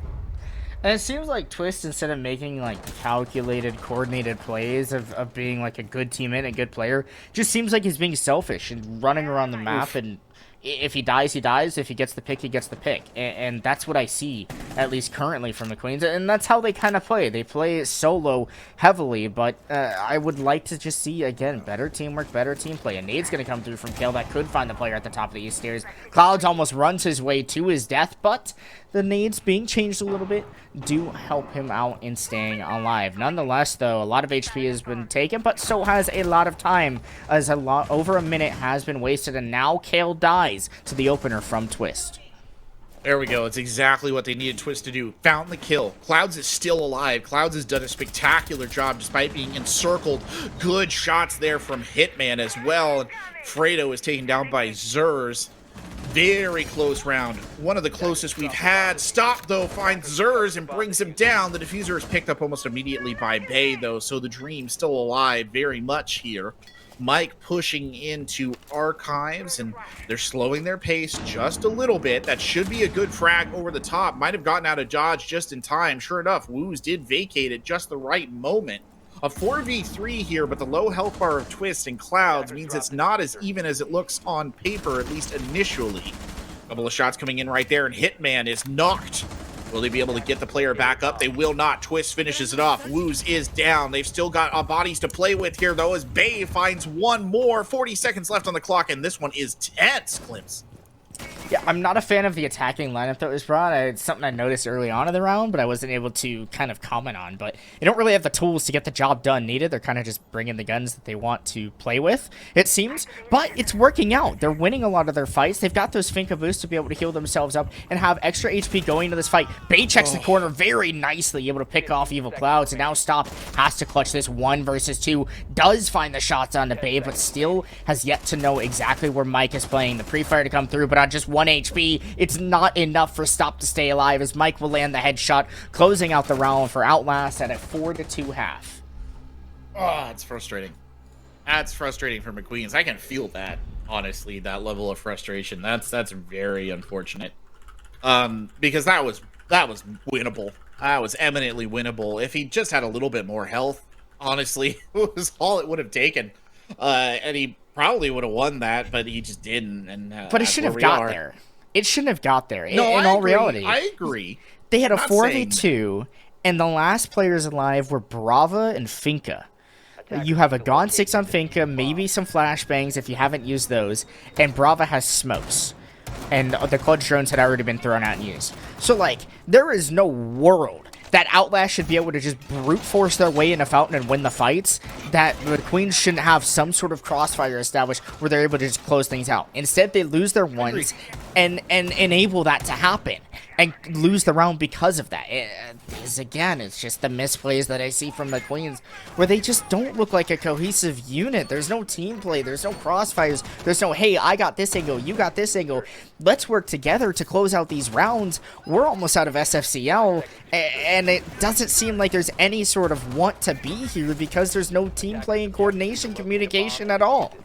B: And it seems like Twist, instead of making calculated, coordinated plays of being a good teammate and a good player, just seems like he's being selfish and running around the map. And if he dies, he dies. If he gets the pick, he gets the pick. And that's what I see, at least currently, from the Queens. And that's how they kind of play. They play solo heavily, but I would like to just see, again, better teamwork, better team play. A nade's going to come through from Kale that could find the player at the top of the east stairs. Clouds almost runs his way to his death, but the nades being changed a little bit do help him out in staying alive. Nonetheless, though, a lot of HP has been taken, but so has a lot of time, as over a minute has been wasted, and now Kale dies to the opener from Twist.
A: There we go. It's exactly what they needed Twist to do. Found the kill. Clouds is still alive. Clouds has done a spectacular job despite being encircled. Good shots there from Hitman as well. And Fredo is taken down by Zers. Very close round. One of the closest we've had. Stop, though, finds Zers and brings him down. The diffuser is picked up almost immediately by Bay, though, so the Dream still alive very much here. Mike pushing into archives, and they're slowing their pace just a little bit. That should be a good frag over the top. Might have gotten out of dodge just in time. Sure enough, Woos did vacate at just the right moment. A 4v3 here, but the low health bar of Twist and Clouds means it's not as even as it looks on paper, at least initially. A couple of shots coming in right there, and Hitman is knocked. Will they be able to get the player back up? They will not. Twist finishes it off. Woos is down. They've still got bodies to play with here, though, as Bay finds one more. 40 seconds left on the clock, and this one is tense, Clips.
B: Yeah, I'm not a fan of the attacking lineup that was brought. It's something I noticed early on in the round, but I wasn't able to kind of comment on. But they don't really have the tools to get the job done needed. They're kind of just bringing the guns that they want to play with, it seems. But it's working out. They're winning a lot of their fights. They've got those Finka boosts to be able to heal themselves up and have extra HP going into this fight. Bay checks the corner very nicely, able to pick off Evil Clouds. And now Stop has to clutch this 1 versus 2. Does find the shots on the Bay, but still has yet to know exactly where Mike is playing. The pre-fire to come through, but on just 1 HP, it's not enough for Stop to stay alive as Mike will land the headshot, closing out the round for Outlast at a 4-2 half.
A: Oh, it's frustrating. That's frustrating for Mcqueens. I can feel that, honestly, that level of frustration. That's very unfortunate. Because that was winnable. That was eminently winnable. If he just had a little bit more health, honestly, it was all it would have taken. And he probably would have won that, but he just didn't. And
B: but it shouldn't have got there. It shouldn't have got there.
A: No,
B: in all reality,
A: I agree.
B: They had a 4v2, and the last players alive were Brava and Finka. You have a Gone 6 on Finka, maybe some flashbangs if you haven't used those, and Brava has smokes. And the clutch drones had already been thrown out and used. So, like, there is no world that Outlast should be able to just brute force their way into Fountain and win the fights, that the Queens shouldn't have some sort of crossfire established where they're able to just close things out. Instead, they lose their ones and enable that to happen and lose the round because of that. Again, it's just the misplays that I see from the Queens where they just don't look like a cohesive unit. There's no team play. There's no crossfires. There's no, hey, I got this angle. You got this angle. Let's work together to close out these rounds. We're almost out of SFCL, and it doesn't seem like there's any sort of want to be here because there's no team play and coordination communication at all.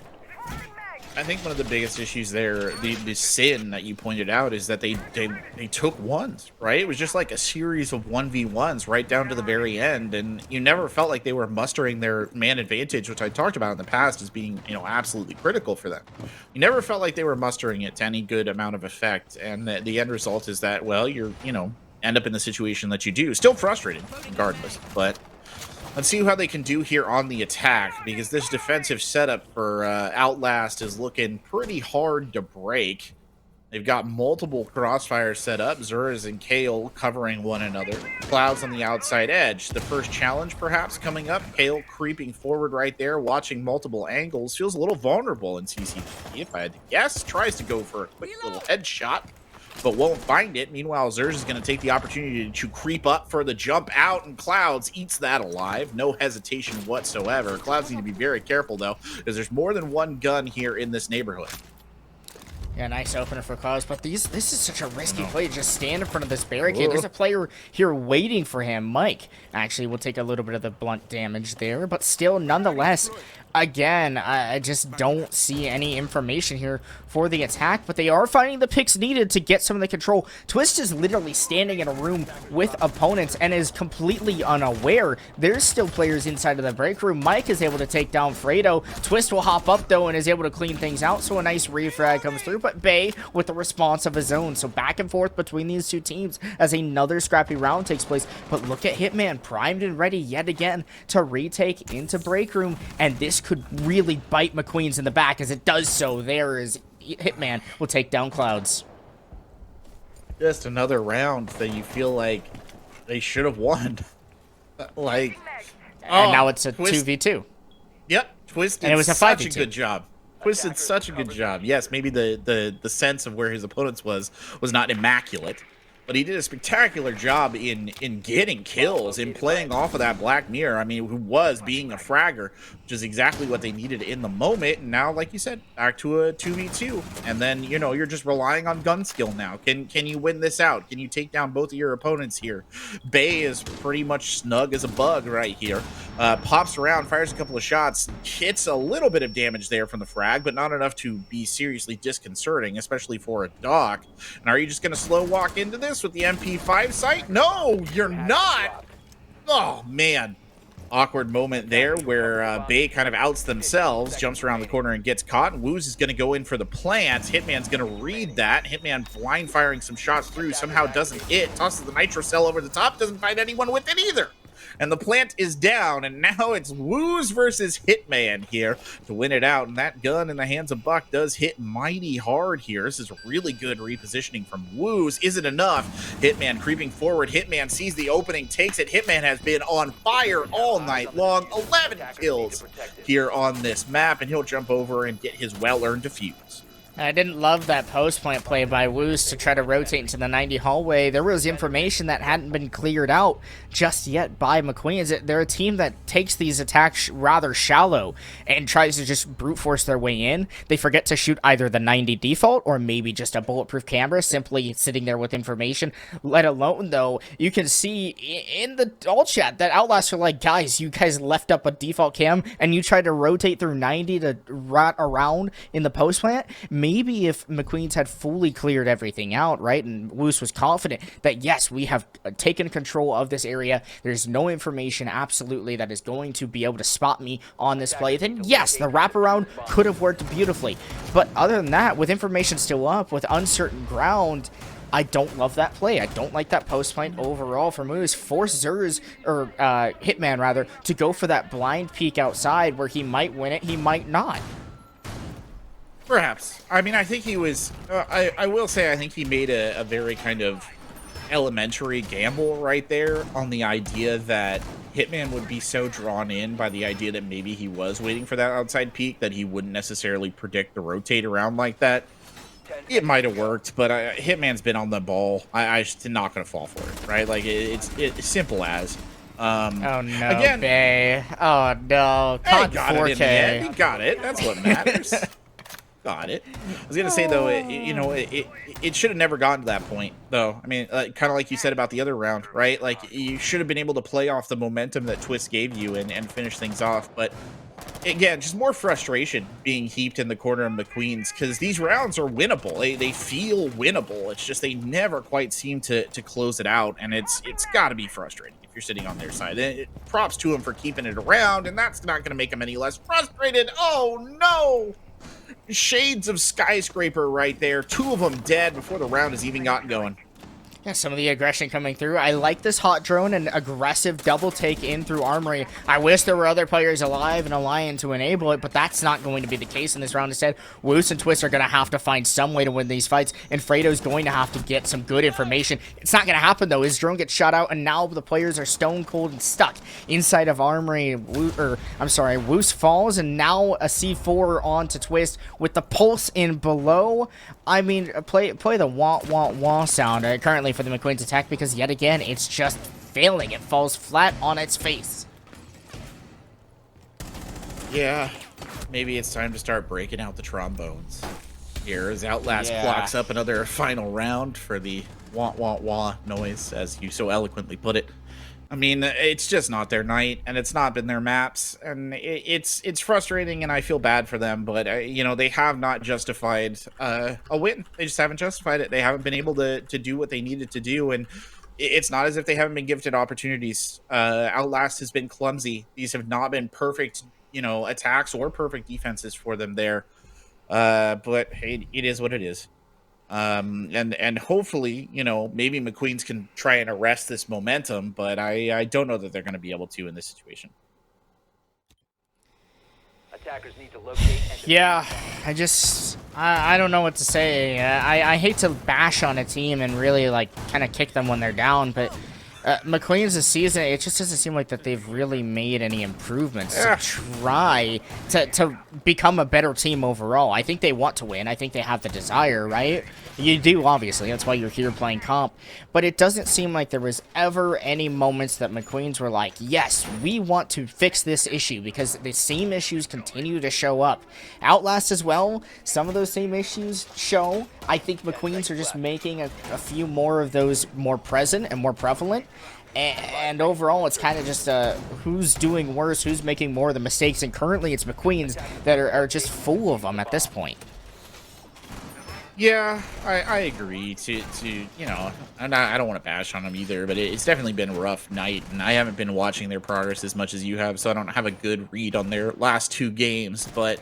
A: I think one of the biggest issues there, the sin that you pointed out, is that they took ones, right? It was just like a series of 1v1s right down to the very end, and you never felt like they were mustering their man advantage, which I talked about in the past as being, absolutely critical for them. You never felt like they were mustering it to any good amount of effect, and the end result is that, well, you're, end up in the situation that you do. Still frustrated, regardless, but let's see how they can do here on the attack, because this defensive setup for Outlast is looking pretty hard to break. They've got multiple crossfires set up. Zuras and Kale covering one another. Clouds on the outside edge. The first challenge perhaps coming up. Kale creeping forward right there, watching multiple angles. Feels a little vulnerable in CCTV, if I had to guess. Tries to go for a quick little headshot, but won't find it. Meanwhile, Zers is going to take the opportunity to creep up for the jump out, and Clouds eats that alive. No hesitation whatsoever. Clouds need to be very careful, though, because there's more than one gun here in this neighborhood.
B: Yeah, nice opener for Clouds, but this is such a risky play to just stand in front of this barricade. There's a player here waiting for him. Mike actually will take a little bit of the blunt damage there, but still, nonetheless, again, I just don't see any information here for the attack, but they are finding the picks needed to get some of the control. Twist is literally standing in a room with opponents and is completely unaware. There's still players inside of the break room. Mike is able to take down Fredo. Twist will hop up, though, and is able to clean things out, so a nice refrag comes through, but Bay with the response of his own. So back and forth between these two teams as another scrappy round takes place, but look at Hitman primed and ready yet again to retake into break room, and this could really bite Mcqueens in the back. As it does so, there is Hitman will take down Clouds.
A: Just another round that you feel like they should have won. And
B: now it's a 2v2.
A: Yep, Twist did such a good job. Twist did such a good job. Yes, maybe the sense of where his opponents was not immaculate, but he did a spectacular job in getting kills, in playing off of that Black Mirror. I mean, who was being a fragger, which is exactly what they needed in the moment. And now, like you said, back to a 2v2. And then, you know, you're just relying on gun skill now. Can you win this out? Can you take down both of your opponents here? Bay is pretty much snug as a bug right here. Pops around, fires a couple of shots, hits a little bit of damage there from the frag, but not enough to be seriously disconcerting, especially for a Doc. And are you just going to slow walk into this with the MP5 sight? No, you're not. Oh, man. Awkward moment there where Bay kind of outs themselves, jumps around the corner and gets caught. And Woos is going to go in for the plant. Hitman's going to read that. Hitman blind firing some shots through, somehow doesn't hit. Tosses the nitro cell over the top, doesn't find anyone with it either. And the plant is down, and now it's Woos versus Hitman here to win it out. And that gun in the hands of Buck does hit mighty hard here. This is really good repositioning from Woos. Is it enough? Hitman creeping forward. Hitman sees the opening, takes it. Hitman has been on fire all night long. 11 kills here on this map, and he'll jump over and get his well-earned defuse.
B: I didn't love that post plant play by Woos to try to rotate into the 90 hallway. There was information that hadn't been cleared out just yet by Mcqueens. They're a team that takes these attacks rather shallow and tries to just brute force their way in. They forget to shoot either the 90 default or maybe just a bulletproof camera simply sitting there with information. Let alone, though, you can see in the all chat that Outlast are like, guys, you guys left up a default cam and you tried to rotate through 90 to rot around in the post plant. Maybe if Mcqueens had fully cleared everything out, right, and Woos was confident that, yes, we have taken control of this area, there's no information absolutely that is going to be able to spot me on this play, then yes, the wraparound could have worked beautifully. But other than that, with information still up, with uncertain ground, I don't love that play. I don't like that post plant overall for Moose. Force Zers, or Hitman rather, to go for that blind peek outside where he might win it, he might not.
A: Perhaps. I mean, I think he was, I will say, I think he made a very kind of elementary gamble right there on the idea that Hitman would be so drawn in by the idea that maybe he was waiting for that outside peek that he wouldn't necessarily predict the rotate around like that. It might have worked, but Hitman's been on the ball. I just not going to fall for it, right? Like, it's simple as.
B: Oh no,
A: again,
B: Bay. Oh no,
A: caught 4K. In the end. He got it. That's what matters. Got it. I was gonna say though, it should have never gotten to that point, though. I mean, kind of like you said about the other round, right? Like you should have been able to play off the momentum that Twist gave you and finish things off. But again, just more frustration being heaped in the corner of Mcqueens because these rounds are winnable. They feel winnable. It's just they never quite seem to close it out, and it's got to be frustrating if you're sitting on their side. Props to him for keeping it around, and that's not going to make him any less frustrated. Oh no! Shades of skyscraper right there. 2 of them dead before the round has even gotten going.
B: Yeah, some of the aggression coming through. I like this hot drone and aggressive double take in through Armory. I wish there were other players alive and Alliant to enable it, but that's not going to be the case in this round. Instead, Woos and Twist are going to have to find some way to win these fights, and Fredo's going to have to get some good information. It's not going to happen, though. His drone gets shot out, and now the players are stone cold and stuck inside of Armory. Woos falls, and now a C4 onto Twist with the pulse in below. I mean, play the wah sound currently for the Mcqueens attack, because yet again, it's just failing. It falls flat on its face.
A: Yeah, maybe it's time to start breaking out the trombones. Here as Outlast clocks up another final round for the wah noise, as you so eloquently put it. I mean, it's just not their night, and it's not been their maps, and it's frustrating, and I feel bad for them, but, you know, they have not justified a win. They just haven't justified it. They haven't been able to do what they needed to do, and it's not as if they haven't been gifted opportunities. Outlast has been clumsy. These have not been perfect, you know, attacks or perfect defenses for them there, but hey, it is what it is. And hopefully, you know, maybe Mcqueens can try and arrest this momentum, but I don't know that they're going to be able to in this situation.
E: Attackers need to locate and
B: Yeah, I don't know what to say. I hate to bash on a team and really, like, kind of kick them when they're down, but Mcqueens this season, it just doesn't seem like that they've really made any improvements to try to become a better team overall. I think they want to win. I think they have the desire, right? You do, obviously. That's why you're here playing comp. But it doesn't seem like there was ever any moments that McQueens were like, yes, we want to fix this issue, because the same issues continue to show up. Outlast as well, some of those same issues show. I think McQueens are just making a few more of those more present and more prevalent. And overall, it's kind of just who's doing worse, who's making more of the mistakes. And currently, it's McQueens that are just full of them at this point.
A: Yeah, I agree. To you know, I don't want to bash on them either, but it's definitely been a rough night, and I haven't been watching their progress as much as you have, so I don't have a good read on their last 2 games. But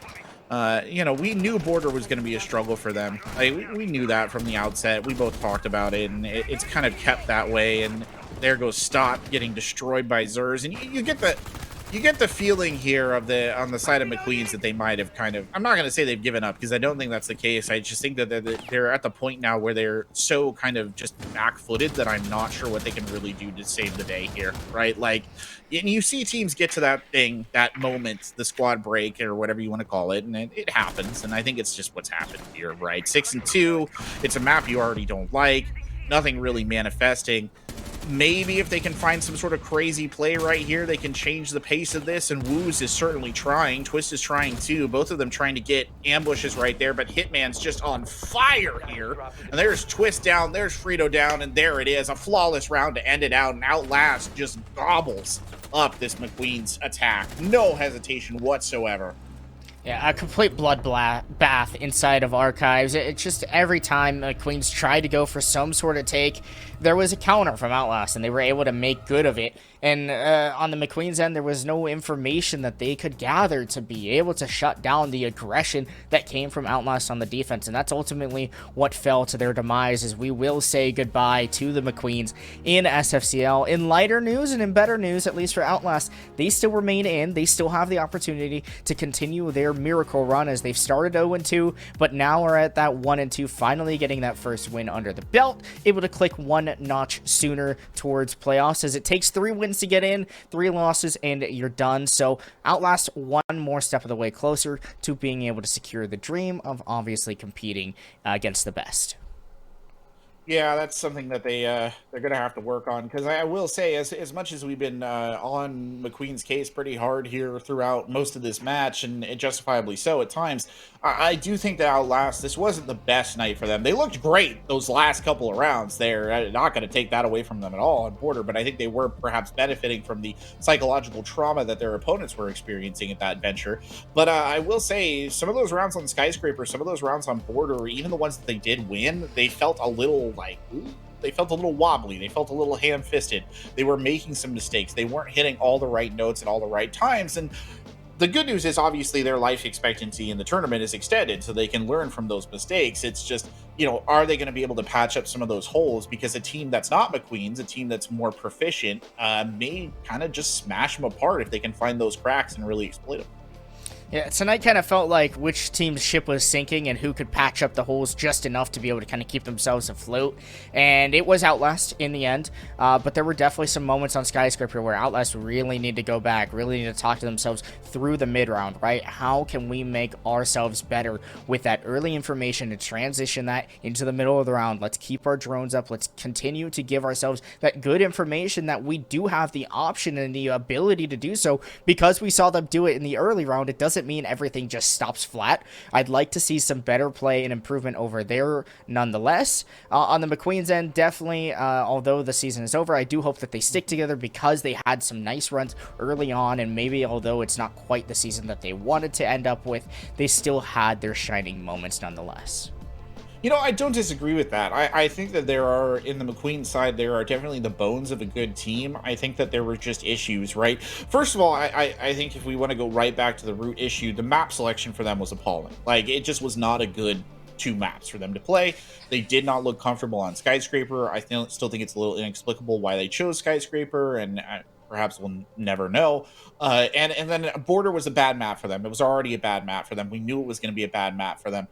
A: you know, we knew Border was going to be a struggle for them. We knew that from the outset. We both talked about it, and it's kind of kept that way. And there goes Stott getting destroyed by Zers, and you get the feeling here on the side of McQueens that they might have kind of, I'm not going to say they've given up, because I don't think that's the case. I just think that they're at the point now where they're so kind of just back-footed that I'm not sure what they can really do to save the day here, right? Like, and you see teams get to that moment, the squad break or whatever you want to call it, and it happens, and I think it's just what's happened here, right? 6-2, it's a map you already don't like, nothing really manifesting. Maybe if they can find some sort of crazy play right here, they can change the pace of this, and Woos is certainly trying. Twist is trying too. Both of them trying to get ambushes right there, but Hitman's just on fire here. And there's Twist down, there's Frito down, and there it is. A flawless round to end it out, and Outlast just gobbles up this McQueen's attack. No hesitation whatsoever.
B: Yeah, a complete bath inside of Archives. It's just every time McQueens tried to go for some sort of take, there was a counter from Outlast, and they were able to make good of it. And on the McQueen's end, there was no information that they could gather to be able to shut down the aggression that came from Outlast on the defense. And that's ultimately what fell to their demise, as we will say goodbye to the McQueens in SFCL. In lighter news, and in better news, at least for Outlast, they still remain in. They still have the opportunity to continue their miracle run, as they've started 0-2, but now are at that 1-2, finally getting that first win under the belt, able to click one notch sooner towards playoffs, as it takes 3 wins to get in, 3 losses, and you're done. So Outlast one more step of the way closer to being able to secure the dream of obviously competing against the best.
A: Yeah, that's something that they're going to have to work on, because I will say, as much as we've been on McQueen's case pretty hard here throughout most of this match, and justifiably so at times, I do think that Outlast, this wasn't the best night for them. They looked great those last couple of rounds. They're not going to take that away from them at all on Border, but I think they were perhaps benefiting from the psychological trauma that their opponents were experiencing at that venture. But I will say, some of those rounds on Skyscraper, some of those rounds on Border, even the ones that they did win, they felt a little they felt a little wobbly. They felt a little ham-fisted. They were making some mistakes. They weren't hitting all the right notes at all the right times. And the good news is, obviously, their life expectancy in the tournament is extended, so they can learn from those mistakes. It's just, you know, are they going to be able to patch up some of those holes? Because a team that's not McQueen's, a team that's more proficient, may kind of just smash them apart if they can find those cracks and really exploit them.
B: Yeah, tonight kind of felt like which team's ship was sinking and who could patch up the holes just enough to be able to kind of keep themselves afloat. And it was Outlast in the end, but there were definitely some moments on Skyscraper where Outlast really need to go back, really need to talk to themselves through the mid-round, right? How can we make ourselves better with that early information to transition that into the middle of the round? Let's keep our drones up. Let's continue to give ourselves that good information that we do have the option and the ability to do so, because we saw them do it in the early round. It doesn't mean everything just stops flat. I'd like to see some better play and improvement over there nonetheless. On the McQueen's end, definitely, although the season is over, I do hope that they stick together, because they had some nice runs early on, and maybe although it's not quite the season that they wanted to end up with, they still had their shining moments nonetheless.
A: You know, I don't disagree with that. I think that there are, in the McQueen side, there are definitely the bones of a good team. I think that there were just issues, right? First of all, I think if we want to go right back to the root issue, the map selection for them was appalling. Like, it just was not a good 2 maps for them to play. They did not look comfortable on Skyscraper. I still think it's a little inexplicable why they chose Skyscraper, and perhaps we'll never know. And then Border was a bad map for them. It was already a bad map for them. We knew it was going to be a bad map for them.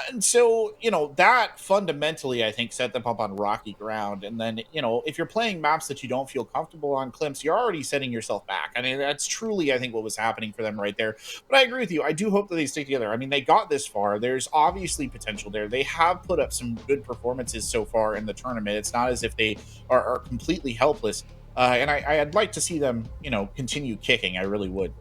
A: And so, that fundamentally, I think, set them up on rocky ground. And then, if you're playing maps that you don't feel comfortable on, Clemps, you're already setting yourself back. I mean, that's truly, I think, what was happening for them right there. But I agree with you. I do hope that they stick together. I mean, they got this far. There's obviously potential there. They have put up some good performances so far in the tournament. It's not as if they are completely helpless. And I'd like to see them, continue kicking. I really would.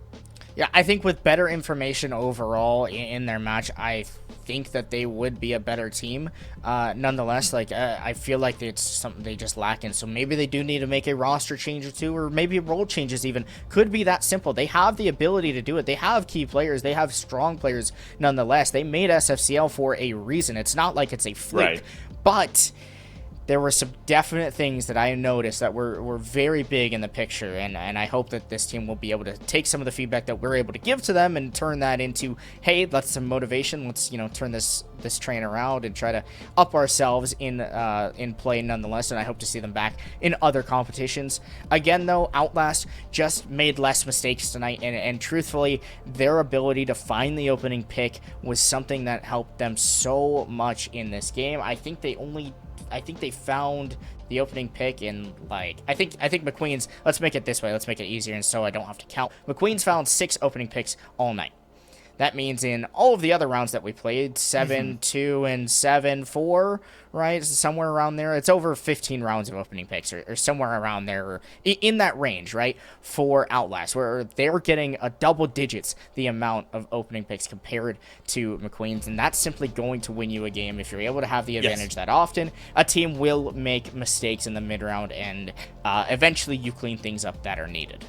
B: Yeah, I think with better information overall in their match, I think that they would be a better team. Nonetheless, I feel like it's something they just lack in. So maybe they do need to make a roster change or two, or maybe role changes even. Could be that simple. They have the ability to do it. They have key players. They have strong players. Nonetheless, they made SFCL for a reason. It's not like it's a fluke,
A: Right.
B: but there were some definite things that I noticed that were very big in the picture, and I hope that this team will be able to take some of the feedback that we're able to give to them and turn that into, hey, that's some motivation. Let's turn this train around and try to up ourselves in play nonetheless. And I hope to see them back in other competitions. Again, though, Outlast just made less mistakes tonight, and truthfully, their ability to find the opening pick was something that helped them so much in this game. I think they found the opening pick in I think Mcqueens, let's make it this way, let's make it easier and so I don't have to count. Mcqueens found 6 opening picks all night. That means in all of the other rounds that we played, 7-2 and 7-4, right? Somewhere around there. It's over 15 rounds of opening picks or somewhere around there, or in that range, right? For Outlast, where they're getting a double digits the amount of opening picks compared to Mcqueens. And that's simply going to win you a game. If you're able to have the advantage that often, a team will make mistakes in the mid round, and eventually you clean things up that are needed.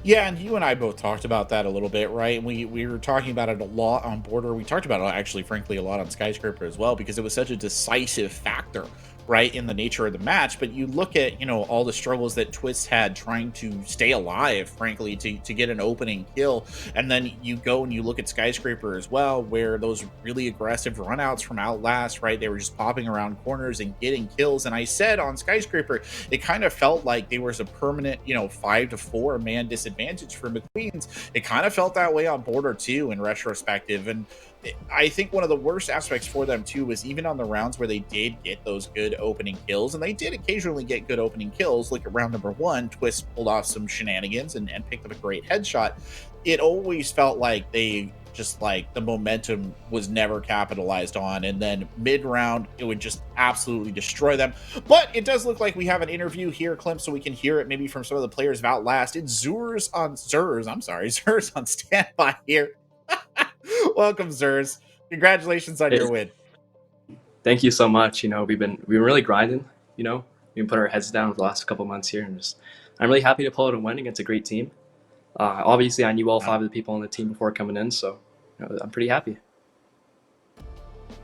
A: Yeah, and you and I both talked about that a little bit, right? We were talking about it a lot on Border. We talked about it, actually, frankly, a lot on Skyscraper as well, because it was such a decisive factor, right, in the nature of the match. But you look at, all the struggles that Twist had trying to stay alive, frankly, to get an opening kill. And then you go and you look at Skyscraper as well, where those really aggressive runouts from Outlast, right, they were just popping around corners and getting kills. And I said on Skyscraper, it kind of felt like there was a permanent, 5-4 man disadvantage for McQueens. It kind of felt that way on Border too, in retrospective. And I think one of the worst aspects for them too was even on the rounds where they did get those good opening kills, and they did occasionally get good opening kills, like at round number 1, Twist pulled off some shenanigans and picked up a great headshot. It always felt like they just the momentum was never capitalized on, and then mid-round it would just absolutely destroy them. But it does look like we have an interview here, Clem, so we can hear it maybe from some of the players of Outlast. It's Zurs on standby here. Welcome, Zers. Congratulations on your win.
F: Thank you so much. We've been really grinding. We put our heads down for the last couple months here, and I'm really happy to pull out a win against a great team. Obviously, I knew all 5 of the people on the team before coming in, so I'm pretty happy.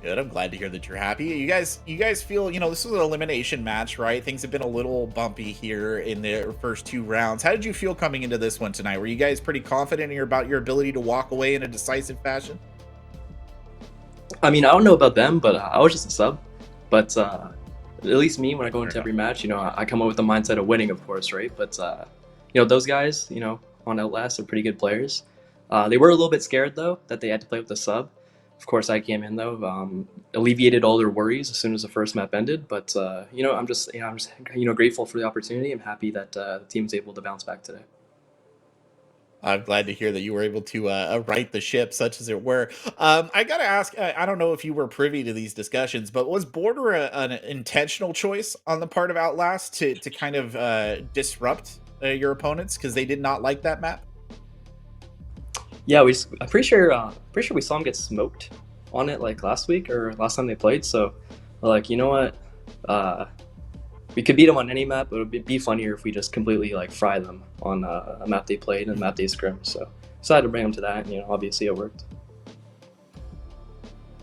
A: Good. I'm glad to hear that you're happy. You guys feel, this was an elimination match, right? Things have been a little bumpy here in the first 2 rounds. How did you feel coming into this one tonight? Were you guys pretty confident about your ability to walk away in a decisive fashion?
F: I mean, I don't know about them, but I was just a sub. But at least me, when I go into every match, I come up with the mindset of winning, of course, right? But those guys, on Outlast are pretty good players. They were a little bit scared though that they had to play with the sub. Of course, I came in though, alleviated all their worries as soon as the first map ended. But I'm just grateful for the opportunity. I'm happy that the team was able to bounce back today.
A: I'm glad to hear that you were able to right the ship, such as it were. I gotta ask, I don't know if you were privy to these discussions, but was Border an intentional choice on the part of Outlast to kind of disrupt your opponents because they did not like that map?
F: Yeah, I'm pretty sure we saw him get smoked on it last week or last time they played. So we're you know what, we could beat them on any map, but it would be funnier if we just completely fry them on a map they played and a map they scrimmed. So decided to bring them to that. And, obviously it worked.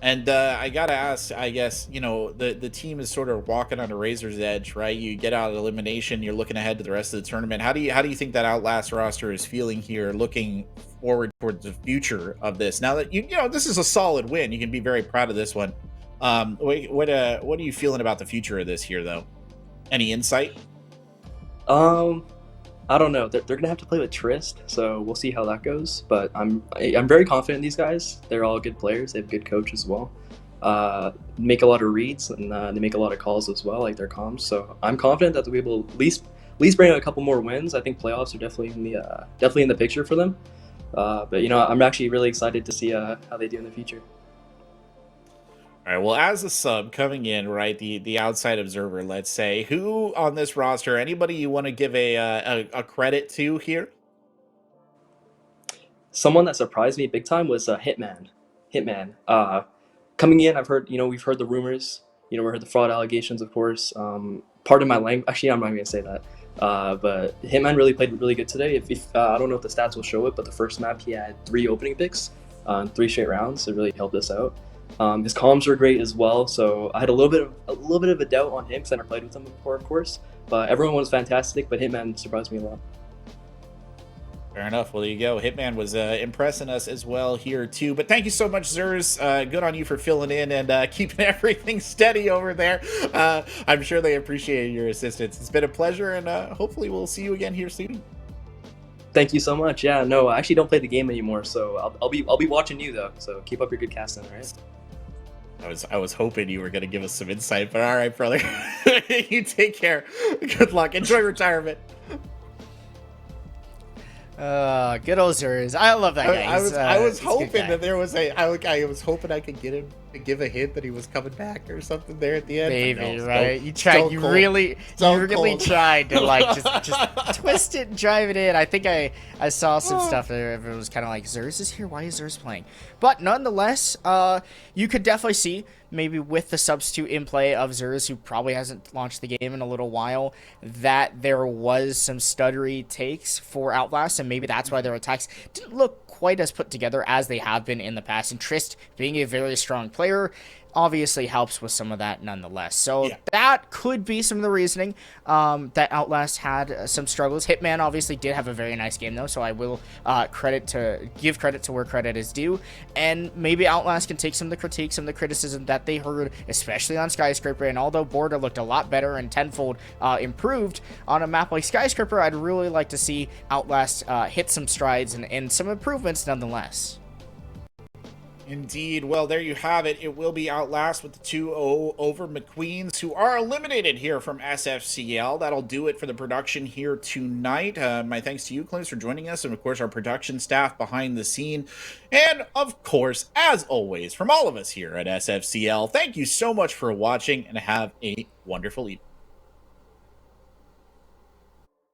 A: And I gotta ask, I guess, the team is sort of walking on a razor's edge, right? You get out of elimination, you're looking ahead to the rest of the tournament. How do you think that Outlast roster is feeling here, looking forward towards the future of this? Now that this is a solid win, you can be very proud of this one. What are you feeling about the future of this here, though? Any insight?
F: I don't know. They're gonna have to play with Trist, so we'll see how that goes. But I'm very confident in these guys. They're all good players. They have good coach as well. Make a lot of reads and they make a lot of calls as well, like their comms. So I'm confident that they'll be able to at least bring out a couple more wins. I think playoffs are definitely in the picture for them. But I'm actually really excited to see how they do in the future.
A: All right. Well, as a sub coming in, right, the outside observer, let's say, who on this roster, anybody you want to give a credit to here?
F: Someone that surprised me big time was Hitman. Hitman. Coming in, we've heard the rumors. We heard the fraud allegations, of course. Part of my language, actually, I'm not going to say that. But Hitman really played really good today. If I don't know if the stats will show it, but the first map he had 3 opening picks on 3 straight rounds. It really helped us out. His comms were great as well, so I had a little bit of a doubt on him because I never played with him before, of course. But everyone was fantastic. But Hitman surprised me a lot.
A: Fair enough. Well, there you go. Hitman was impressing us as well here, too. But thank you so much, Zers. Good on you for filling in and keeping everything steady over there. I'm sure they appreciate your assistance. It's been a pleasure, and hopefully we'll see you again here soon.
F: Thank you so much. Yeah, no, I actually don't play the game anymore, so I'll be watching you though. So keep up your good casting, all right?
A: I was hoping you were going to give us some insight, but all right, brother. You take care. Good luck. Enjoy retirement.
B: Good old Zers. I love that guy.
A: I was
B: he's a good
A: hoping
B: guy.
A: that there was I was hoping I could get him to give a hint that he was coming back or something there at the end.
B: Maybe,
A: no,
B: right?
A: Stone-
B: You tried.
A: Stone
B: You
A: Cold.
B: really
A: Stone Cold.
B: tried to like just twist it and drive it in. I think I saw some stuff there. Everyone was kind of like, Zers is here. Why is Zers playing? But nonetheless, you could definitely see maybe with the substitute in play of Zers, who probably hasn't launched the game in a little while, that there was some stuttery takes for Outlast, and maybe that's why their attacks didn't look quite as put together as they have been in the past. And Trist, being a very strong player, obviously helps with some of that nonetheless. So
A: Yeah.
B: that could be some of the reasoning that Outlast had some struggles. Hitman obviously did have a very nice game though, so I will give credit to where credit is due, and maybe Outlast can take some of the critiques, some of the criticism that they heard, especially on Skyscraper. And although Border looked a lot better and tenfold improved on a map like Skyscraper, I'd really like to see Outlast hit some strides and some improvements nonetheless.
A: Indeed. Well, there you have it. It will be Outlast with the 2-0 over Mcqueens, who are eliminated here from SFCL. That'll do it for the production here tonight. My thanks to you, Clint, for joining us, and of course our production staff behind the scene. And of course, as always, from all of us here at SFCL, thank you so much for watching, and have a wonderful evening.